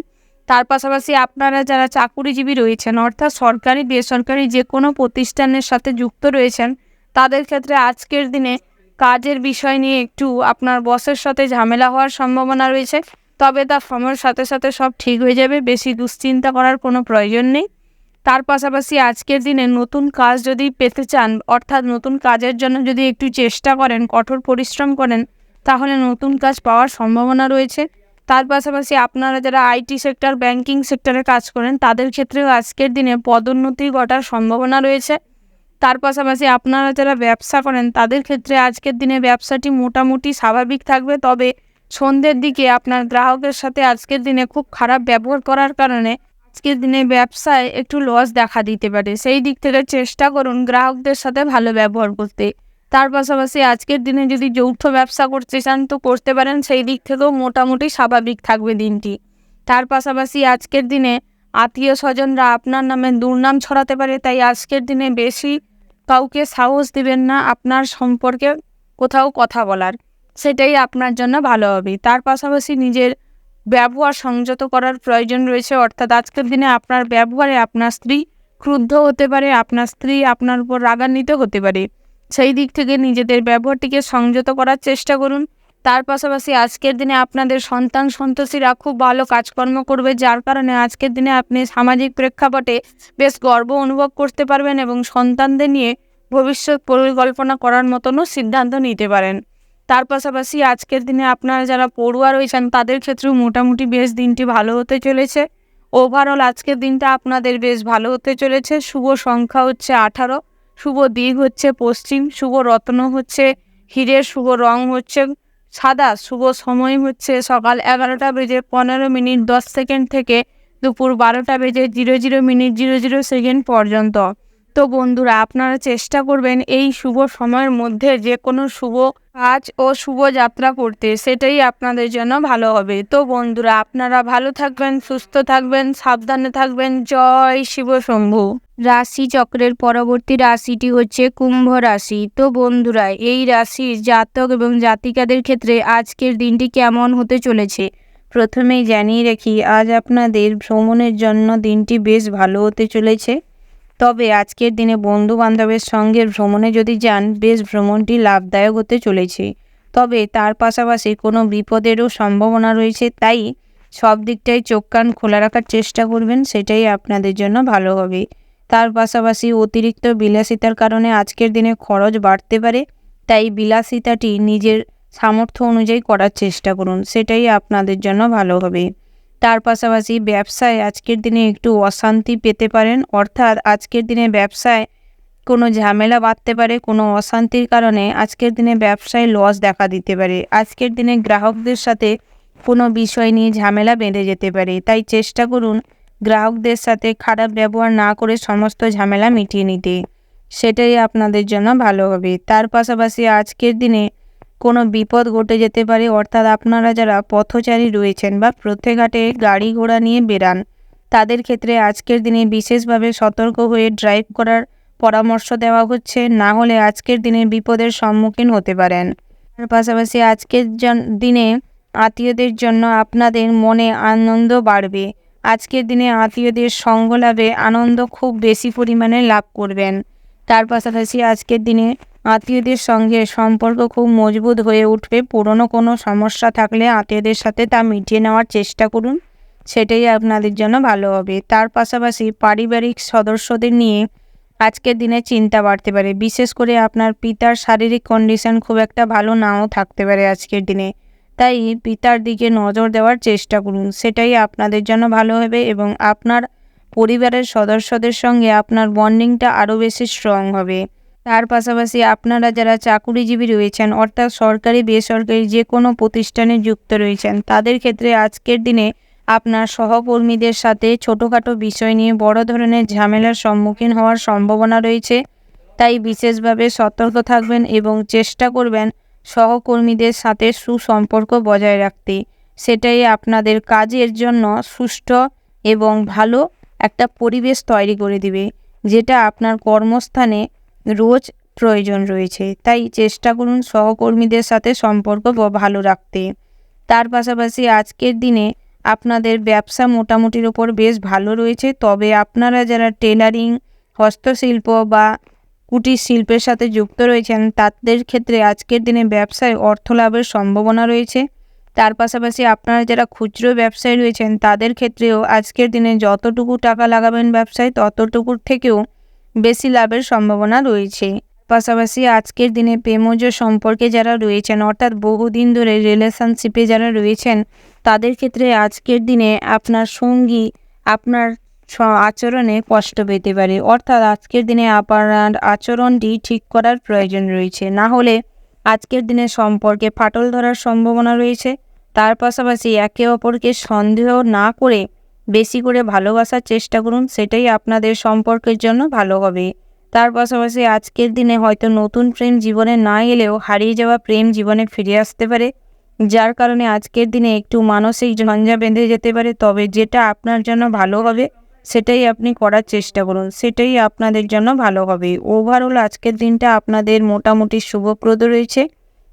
তার পাশাপাশি আপনারা যারা চাকুরিজীবী রয়েছেন, অর্থাৎ সরকারি বেসরকারি যে কোনো প্রতিষ্ঠানের সাথে যুক্ত রয়েছেন, তাদের ক্ষেত্রে আজকের দিনে কাজের বিষয় নিয়ে একটু আপনার বসের সাথে ঝামেলা হওয়ার সম্ভাবনা রয়েছে, তবে তার সময়ের সাথে সাথে সব ঠিক হয়ে যাবে, বেশি দুশ্চিন্তা করার কোনো প্রয়োজন নেই। তার পাশাপাশি আজকের দিনে নতুন কাজ যদি পেতে চান, অর্থাৎ নতুন কাজের জন্য যদি একটু চেষ্টা করেন, কঠোর পরিশ্রম করেন, তাহলে নতুন কাজ পাওয়ার সম্ভাবনা রয়েছে। তার পাশাপাশি আপনারা যারা আইটি সেক্টর, ব্যাংকিং সেক্টরে কাজ করেন, তাদের ক্ষেত্রেও আজকের দিনে পদোন্নতি ঘটার সম্ভাবনা রয়েছে। তার পাশাপাশি আপনারা যারা ব্যবসা করেন, তাদের ক্ষেত্রে আজকের দিনে ব্যবসাটি মোটামুটি স্বাভাবিক থাকবে, তবে সন্ধ্যের দিকে আপনার গ্রাহকের সাথে আজকের দিনে খুব খারাপ ব্যবহার করার কারণে আজকের দিনে ব্যবসায় একটু লস দেখা দিতে পারে। সেই দিক থেকে চেষ্টা করুন গ্রাহকদের সাথে ভালো ব্যবহার করতে। তার পাশাপাশি আজকের দিনে যদি যৌথ ব্যবসা করতে চান তো করতে পারেন, সেই দিক থেকেও মোটামুটি স্বাভাবিক থাকবে দিনটি। তার পাশাপাশি আজকের দিনে আত্মীয় স্বজনরা আপনার নামে দুর্নাম ছড়াতে পারে, তাই আজকের দিনে বেশি কাউকে সাহস দিবেন না আপনার সম্পর্কে কোথাও কথা বলার, সেটাই আপনার জন্য ভালো হবে। তার পাশাপাশি নিজের ব্যবহার সংযত করার প্রয়োজন রয়েছে, অর্থাৎ আজকের দিনে আপনার ব্যবহারে আপনার স্ত্রী ক্রুদ্ধ হতে পারে, আপনার স্ত্রী আপনার উপর রাগান্বিত হতে পারে, সেই দিক থেকে নিজেদের ব্যবহারটিকে সংযত করার চেষ্টা করুন। তার পাশাপাশি আজকের দিনে আপনাদের সন্তান সন্ততিরা খুব ভালো কাজকর্ম করবে, যার কারণে আজকের দিনে আপনি সামাজিক প্রেক্ষাপটে বেশ গর্ব অনুভব করতে পারবেন এবং সন্তানদের নিয়ে ভবিষ্যৎ পরিকল্পনা করার মতনও সিদ্ধান্ত নিতে পারেন। তার পাশাপাশি আজকের দিনে আপনারা যারা পড়ুয়া রয়েছেন, তাদের ক্ষেত্রেও মোটামুটি বেশ দিনটি ভালো হতে চলেছে। ওভারঅল আজকের দিনটা আপনাদের বেশ ভালো হতে চলেছে। শুভ সংখ্যা হচ্ছে 18, শুভ দিক হচ্ছে পশ্চিম, শুভ রত্ন হচ্ছে হীরের, শুভ রং হচ্ছে সাদা, শুভ সময় হচ্ছে সকাল 11:15:10 থেকে দুপুর 12:00:00 পর্যন্ত। তো বন্ধুরা, আপনারা চেষ্টা করবেন এই শুভ সময়ের মধ্যে যে কোনো শুভ কাজ ও শুভ যাত্রা করতে, সেটাই আপনাদের জন্য ভালো হবে। তো বন্ধুরা, আপনারা ভালো থাকবেন, সুস্থ থাকবেন, সাবধানে থাকবেন। জয় শিব শম্ভু। রাশি চক্রের পরবর্তী রাশিটি হচ্ছে কুম্ভ রাশি। তো বন্ধুরা, এই রাশির জাতক এবং জাতিকাদের ক্ষেত্রে আজকের দিনটি কেমন হতে চলেছে প্রথমেই জানিয়ে রাখি, আজ আপনাদের ভ্রমণের জন্য দিনটি বেশ ভালো হতে চলেছে। তবে আজকের দিনে বন্ধু বান্ধবের সঙ্গে ভ্রমণে যদি যান, বেশ ভ্রমণটি লাভদায়ক হতে চলেছে। তবে তার পাশাপাশি কোনো বিপদেরও সম্ভাবনা রয়েছে, তাই সব দিকটাই চোখ কান খোলা রাখার চেষ্টা করবেন, সেটাই আপনাদের জন্য ভালো হবে। তার পাশাপাশি অতিরিক্ত বিলাসিতার কারণে আজকের দিনে খরচ বাড়তে পারে, তাই বিলাসিতাটি নিজের সামর্থ্য অনুযায়ী করার চেষ্টা করুন, সেটাই আপনাদের জন্য ভালো হবে। তার পাশাপাশি ব্যবসায় আজকের দিনে একটু অশান্তি পেতে পারেন, অর্থাৎ আজকের দিনে ব্যবসায় কোনো ঝামেলা বাঁধতে পারে, কোনো অশান্তির কারণে আজকের দিনে ব্যবসায় লস দেখা দিতে পারে। আজকের দিনে গ্রাহকদের সাথে কোনো বিষয় নিয়ে ঝামেলা বেঁধে যেতে পারে, তাই চেষ্টা করুন গ্রাহকদের সাথে খারাপ ব্যবহার না করে সমস্ত ঝামেলা মিটিয়ে নিতে, সেটাই আপনাদের জন্য ভালো হবে। তার পাশাপাশি আজকের দিনে কোনো বিপদ ঘটে যেতে পারে, অর্থাৎ আপনারা যারা পথচারী রয়েছেন বা পথে ঘাটে গাড়ি ঘোড়া নিয়ে বেরান, তাদের ক্ষেত্রে আজকের দিনে বিশেষভাবে সতর্ক হয়ে ড্রাইভ করার পরামর্শ দেওয়া হচ্ছে, না হলে আজকের দিনে বিপদের সম্মুখীন হতে পারেন। তার পাশাপাশি আজকের দিনে আত্মীয়দের জন্য আপনাদের মনে আনন্দ বাড়বে। আজকের দিনে আত্মীয়দের সঙ্গ লাভে আনন্দ খুব বেশি পরিমাণে লাভ করবেন। তার পাশাপাশি আজকের দিনে আত্মীয়দের সঙ্গে সম্পর্ক খুব মজবুত হয়ে উঠবে। পুরনো কোনো সমস্যা থাকলে আত্মীয়দের সাথে তা মিটিয়ে নেওয়ার চেষ্টা করুন, সেটাই আপনাদের জন্য ভালো হবে। তার পাশাপাশি পারিবারিক সদস্যদের নিয়ে আজকের দিনে চিন্তা বাড়তে পারে। বিশেষ করে আপনার পিতার শারীরিক কন্ডিশন খুব একটা ভালো নাও থাকতে পারে আজকের দিনে। তাই পিতার দিকে নজর দেওয়ার চেষ্টা করুন, সেটাই আপনাদের জন্য ভালো হবে এবং আপনার পরিবারের সদস্যদের সঙ্গে আপনার বন্ডিংটা আরও বেশি স্ট্রং হবে। তার পাশাপাশি আপনারা যারা চাকুরিজীবী রয়েছেন, অর্থাৎ সরকারি বেসরকারি যে কোনো প্রতিষ্ঠানে যুক্ত রয়েছেন, তাদের ক্ষেত্রে আজকের দিনে আপনার সহকর্মীদের সাথে ছোটোখাটো বিষয় নিয়ে বড় ধরনের ঝামেলার সম্মুখীন হওয়ার সম্ভাবনা রয়েছে। তাই বিশেষভাবে সতর্ক থাকবেন এবং চেষ্টা করবেন সহকর্মীদের সাথে সুসম্পর্ক বজায় রাখতে। সেটাই আপনাদের কাজের জন্য সুষ্ঠু এবং ভালো একটা পরিবেশ তৈরি করে দিবে, যেটা আপনার কর্মস্থানে রোজ প্রয়োজন রয়েছে। তাই চেষ্টা করুন সহকর্মীদের সাথে সম্পর্ক ভালো রাখতে। তার পাশাপাশি আজকের দিনে আপনাদের ব্যবসা মোটামুটির ওপর বেশ ভালো রয়েছে, তবে আপনারা যারা টেলারিং, হস্তশিল্প বা কুটির শিল্পের সাথে যুক্ত রয়েছেন, তাদের ক্ষেত্রে আজকের দিনে ব্যবসায় অর্থ লাভের সম্ভাবনা রয়েছে। তার পাশাপাশি আপনারা যারা খুচরো ব্যবসায়ী রয়েছেন, তাদের ক্ষেত্রেও আজকের দিনে যতটুকু টাকা লাগাবেন ব্যবসায়, ততটুকুর থেকেও বেশি লাভের সম্ভাবনা রয়েছে। পাশাপাশি আজকের দিনে প্রেমজ সম্পর্কে যারা রয়েছেন, অর্থাৎ বহুদিন ধরে রিলেশনশিপে যারা রয়েছেন, তাদের ক্ষেত্রে আজকের দিনে আপনার সঙ্গী আপনার আচরণে কষ্ট পেতে পারে। অর্থাৎ আজকের দিনে আপনার আচরণটি ঠিক করার প্রয়োজন রয়েছে, না হলে আজকের দিনে সম্পর্কে ফাটল ধরার সম্ভাবনা রয়েছে। তার পাশাপাশি একে অপরকে সন্দেহ না করে বেশি করে ভালোবাসার চেষ্টা করুন, সেটাই আপনাদের সম্পর্কের জন্য ভালো হবে। তার পাশাপাশি আজকের দিনে হয়তো নতুন প্রেম জীবনে না এলেও হারিয়ে যাওয়া প্রেম জীবনে ফিরে আসতে পারে, যার কারণে আজকের দিনে একটু মানসিক ঝঞ্ঝা বেঁধে যেতে পারে। তবে যেটা আপনার জন্য ভালো হবে সেটাই আপনি করার চেষ্টা করুন, সেটাই আপনাদের জন্য ভালো হবে। ওভারঅল আজকের দিনটা আপনাদের মোটামুটি শুভপ্রদ রয়েছে।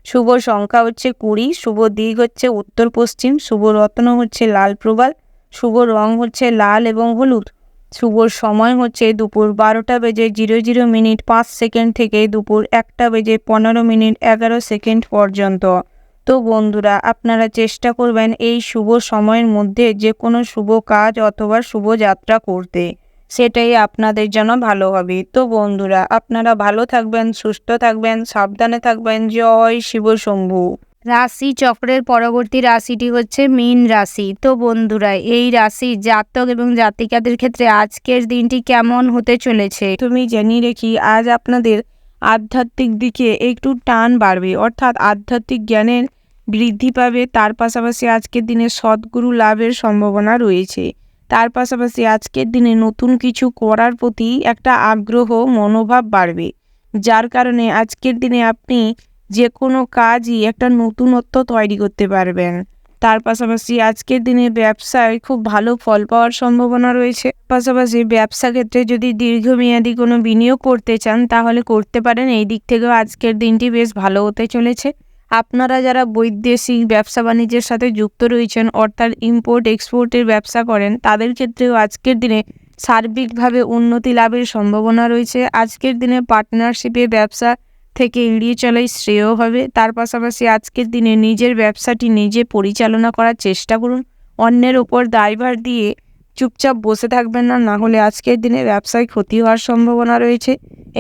শুভ সংখ্যা হচ্ছে 20, শুভ দিক হচ্ছে উত্তর পশ্চিম, শুভ রত্ন হচ্ছে লাল প্রবাল, শুভ রং হচ্ছে লাল এবং হলুদ, শুভ সময় হচ্ছে দুপুর 12:00:00 থেকে দুপুর 1:15:11 পর্যন্ত। তো বন্ধুরা, আপনারা চেষ্টা করবেন এই শুভ সময়ের মধ্যে যে কোনো শুভ কাজ অথবা শুভ যাত্রা করতে, সেটাই আপনাদের জন্য ভালো হবে। তো বন্ধুরা, আপনারা ভালো থাকবেন, সুস্থ থাকবেন, সাবধানে থাকবেন। জয় শিব শম্ভু। রাশি চক্রের পরবর্তী রাশিটি হচ্ছে মীন রাশি। তো বন্ধুরা, এই রাশি জাতক এবং জাতিকাদের ক্ষেত্রে আজকের দিনটি কেমন হতে চলেছে তুমি জানিয়ে রেখি। আজ আপনাদের আধ্যাত্মিক দিকে একটু টান বাড়বে, অর্থাৎ আধ্যাত্মিক জ্ঞানের বৃদ্ধি পাবে। তার পাশাপাশি আজকের দিনে সদ্গুরু লাভের সম্ভাবনা রয়েছে। তার পাশাপাশি আজকের দিনে নতুন কিছু করার প্রতি একটা আগ্রহ মনোভাব বাড়বে, যার কারণে আজকের দিনে আপনি যে কোনো কাজই একটা নতুনত্ব তৈরি করতে পারবেন। তার পাশাপাশি আজকের দিনে ব্যবসায় খুব ভালো ফল পাওয়ার সম্ভাবনা রয়েছে। পাশাপাশি ব্যবসা ক্ষেত্রে যদি দীর্ঘমেয়াদী কোনো বিনিয়োগ করতে চান, তাহলে করতে পারেন। এই দিক থেকেও আজকের দিনটি বেশ ভালো হতে চলেছে। আপনারা যারা বৈদেশিক ব্যবসা বাণিজ্যের সাথে যুক্ত রয়েছেন, অর্থাৎ ইম্পোর্ট এক্সপোর্টের ব্যবসা করেন, তাদের ক্ষেত্রেও আজকের দিনে সার্বিকভাবে উন্নতি লাভের সম্ভাবনা রয়েছে। আজকের দিনে পার্টনারশিপে ব্যবসা থেকে এড়িয়ে চলাই শ্রেয় হবে। তার পাশাপাশি আজকের দিনে নিজের ব্যবসাটি নিজে পরিচালনা করার চেষ্টা করুন। অন্যের ওপর দায়ভার দিয়ে চুপচাপ বসে থাকবেন না, না হলে আজকের দিনে ব্যবসায় ক্ষতি হওয়ার সম্ভাবনা রয়েছে।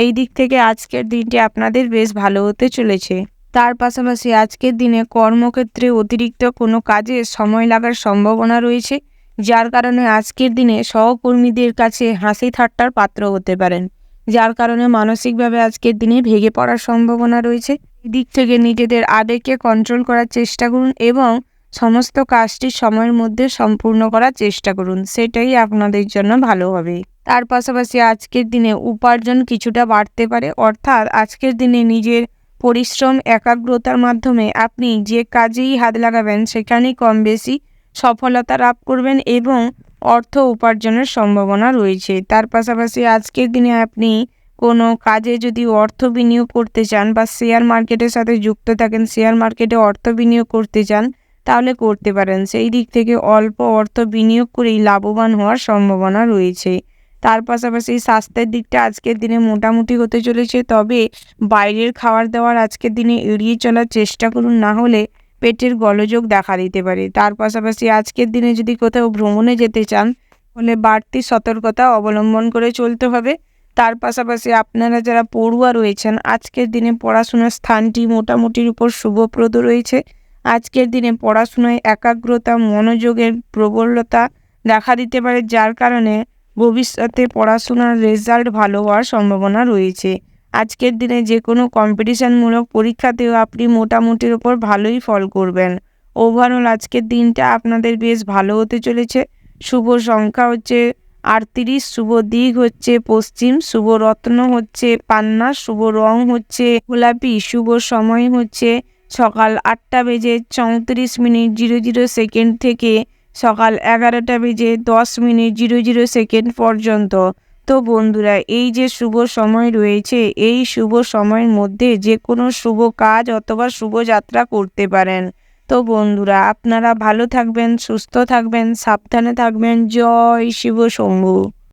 এই দিক থেকে আজকের দিনটি আপনাদের বেশ ভালো হতে চলেছে। তার পাশাপাশি আজকের দিনে কর্মক্ষেত্রে অতিরিক্ত কোনো কাজে সময় লাগার সম্ভাবনা রয়েছে, যার কারণে আজকের দিনে সহকর্মীদের কাছে হাসি ঠাট্টার পাত্র হতে পারেন, যার কারণে মানসিকভাবে আজকের দিনে ভেঙে পড়ার সম্ভাবনা রয়েছে। এদিক থেকে নিজেদের আবেগকে কন্ট্রোল করার চেষ্টা করুন এবং সমস্ত কাজটি সময়ের মধ্যে সম্পূর্ণ করার চেষ্টা করুন, সেটাই আপনাদের জন্য ভালো হবে। তার পাশাপাশি আজকের দিনে উপার্জন কিছুটা বাড়তে পারে, অর্থাৎ আজকের দিনে নিজের পরিশ্রম একাগ্রতার মাধ্যমে আপনি যে কাজেই হাত লাগাবেন সেখানেই কম বেশি সফলতা লাভ করবেন এবং অর্থ উপার্জনের সম্ভাবনা রয়েছে। তার পাশাপাশি আজকের দিনে আপনি কোনো কাজে যদি অর্থ বিনিয়োগ করতে চান বা শেয়ার মার্কেটের সাথে যুক্ত থাকেন, শেয়ার মার্কেটে অর্থ বিনিয়োগ করতে চান, তাহলে করতে পারেন। সেই দিক থেকে অল্প অর্থ বিনিয়োগ করেই লাভবান হওয়ার সম্ভাবনা রয়েছে। তার পাশাপাশি স্বাস্থ্যের দিকটা আজকের দিনে মোটামুটি হতে চলেছে, তবে বাইরের খাবার দাবার আজকের দিনে এড়িয়ে চলার চেষ্টা করুন, না হলে পেটের গোলযোগ দেখা দিতে পারে। তার পাশাপাশি আজকের দিনে যদি কোথাও ভ্রমণে যেতে চান, তাহলে বাড়তি সতর্কতা অবলম্বন করে চলতে হবে। তার পাশাপাশি আপনারা যারা পড়ুয়া রয়েছেন, আজকের দিনে পড়াশোনার স্থানটি মোটামুটির উপর শুভপ্রদ রয়েছে। আজকের দিনে পড়াশোনায় একাগ্রতা, মনোযোগের প্রবলতা দেখা দিতে পারে, যার কারণে ভবিষ্যতে পড়াশোনার রেজাল্ট ভালো হওয়ার সম্ভাবনা রয়েছে। আজকের দিনে যে কোনো কম্পিটিশনমূলক পরীক্ষাতেও আপনি মোটামুটির উপর ভালোই ফল করবেন। ওভারঅল আজকের দিনটা আপনাদের বেশ ভালো হতে চলেছে। শুভ সংখ্যা হচ্ছে 38, শুভ দিক হচ্ছে পশ্চিম, শুভ রত্ন হচ্ছে পান্না, শুভ রং হচ্ছে গোলাপি, শুভ সময় হচ্ছে সকাল 8:34:00 থেকে সকাল 11:10:00 পর্যন্ত। তো বন্ধুরা, এই যে শুভ সময় রয়েছে, এই শুভ সময়ের মধ্যে যে কোনো শুভ কাজ অথবা শুভযাত্রা করতে পারেন। তো বন্ধুরা, আপনারা ভালো থাকবেন, সুস্থ থাকবেন, সাবধানে থাকবেন। জয় শিব শম্ভু।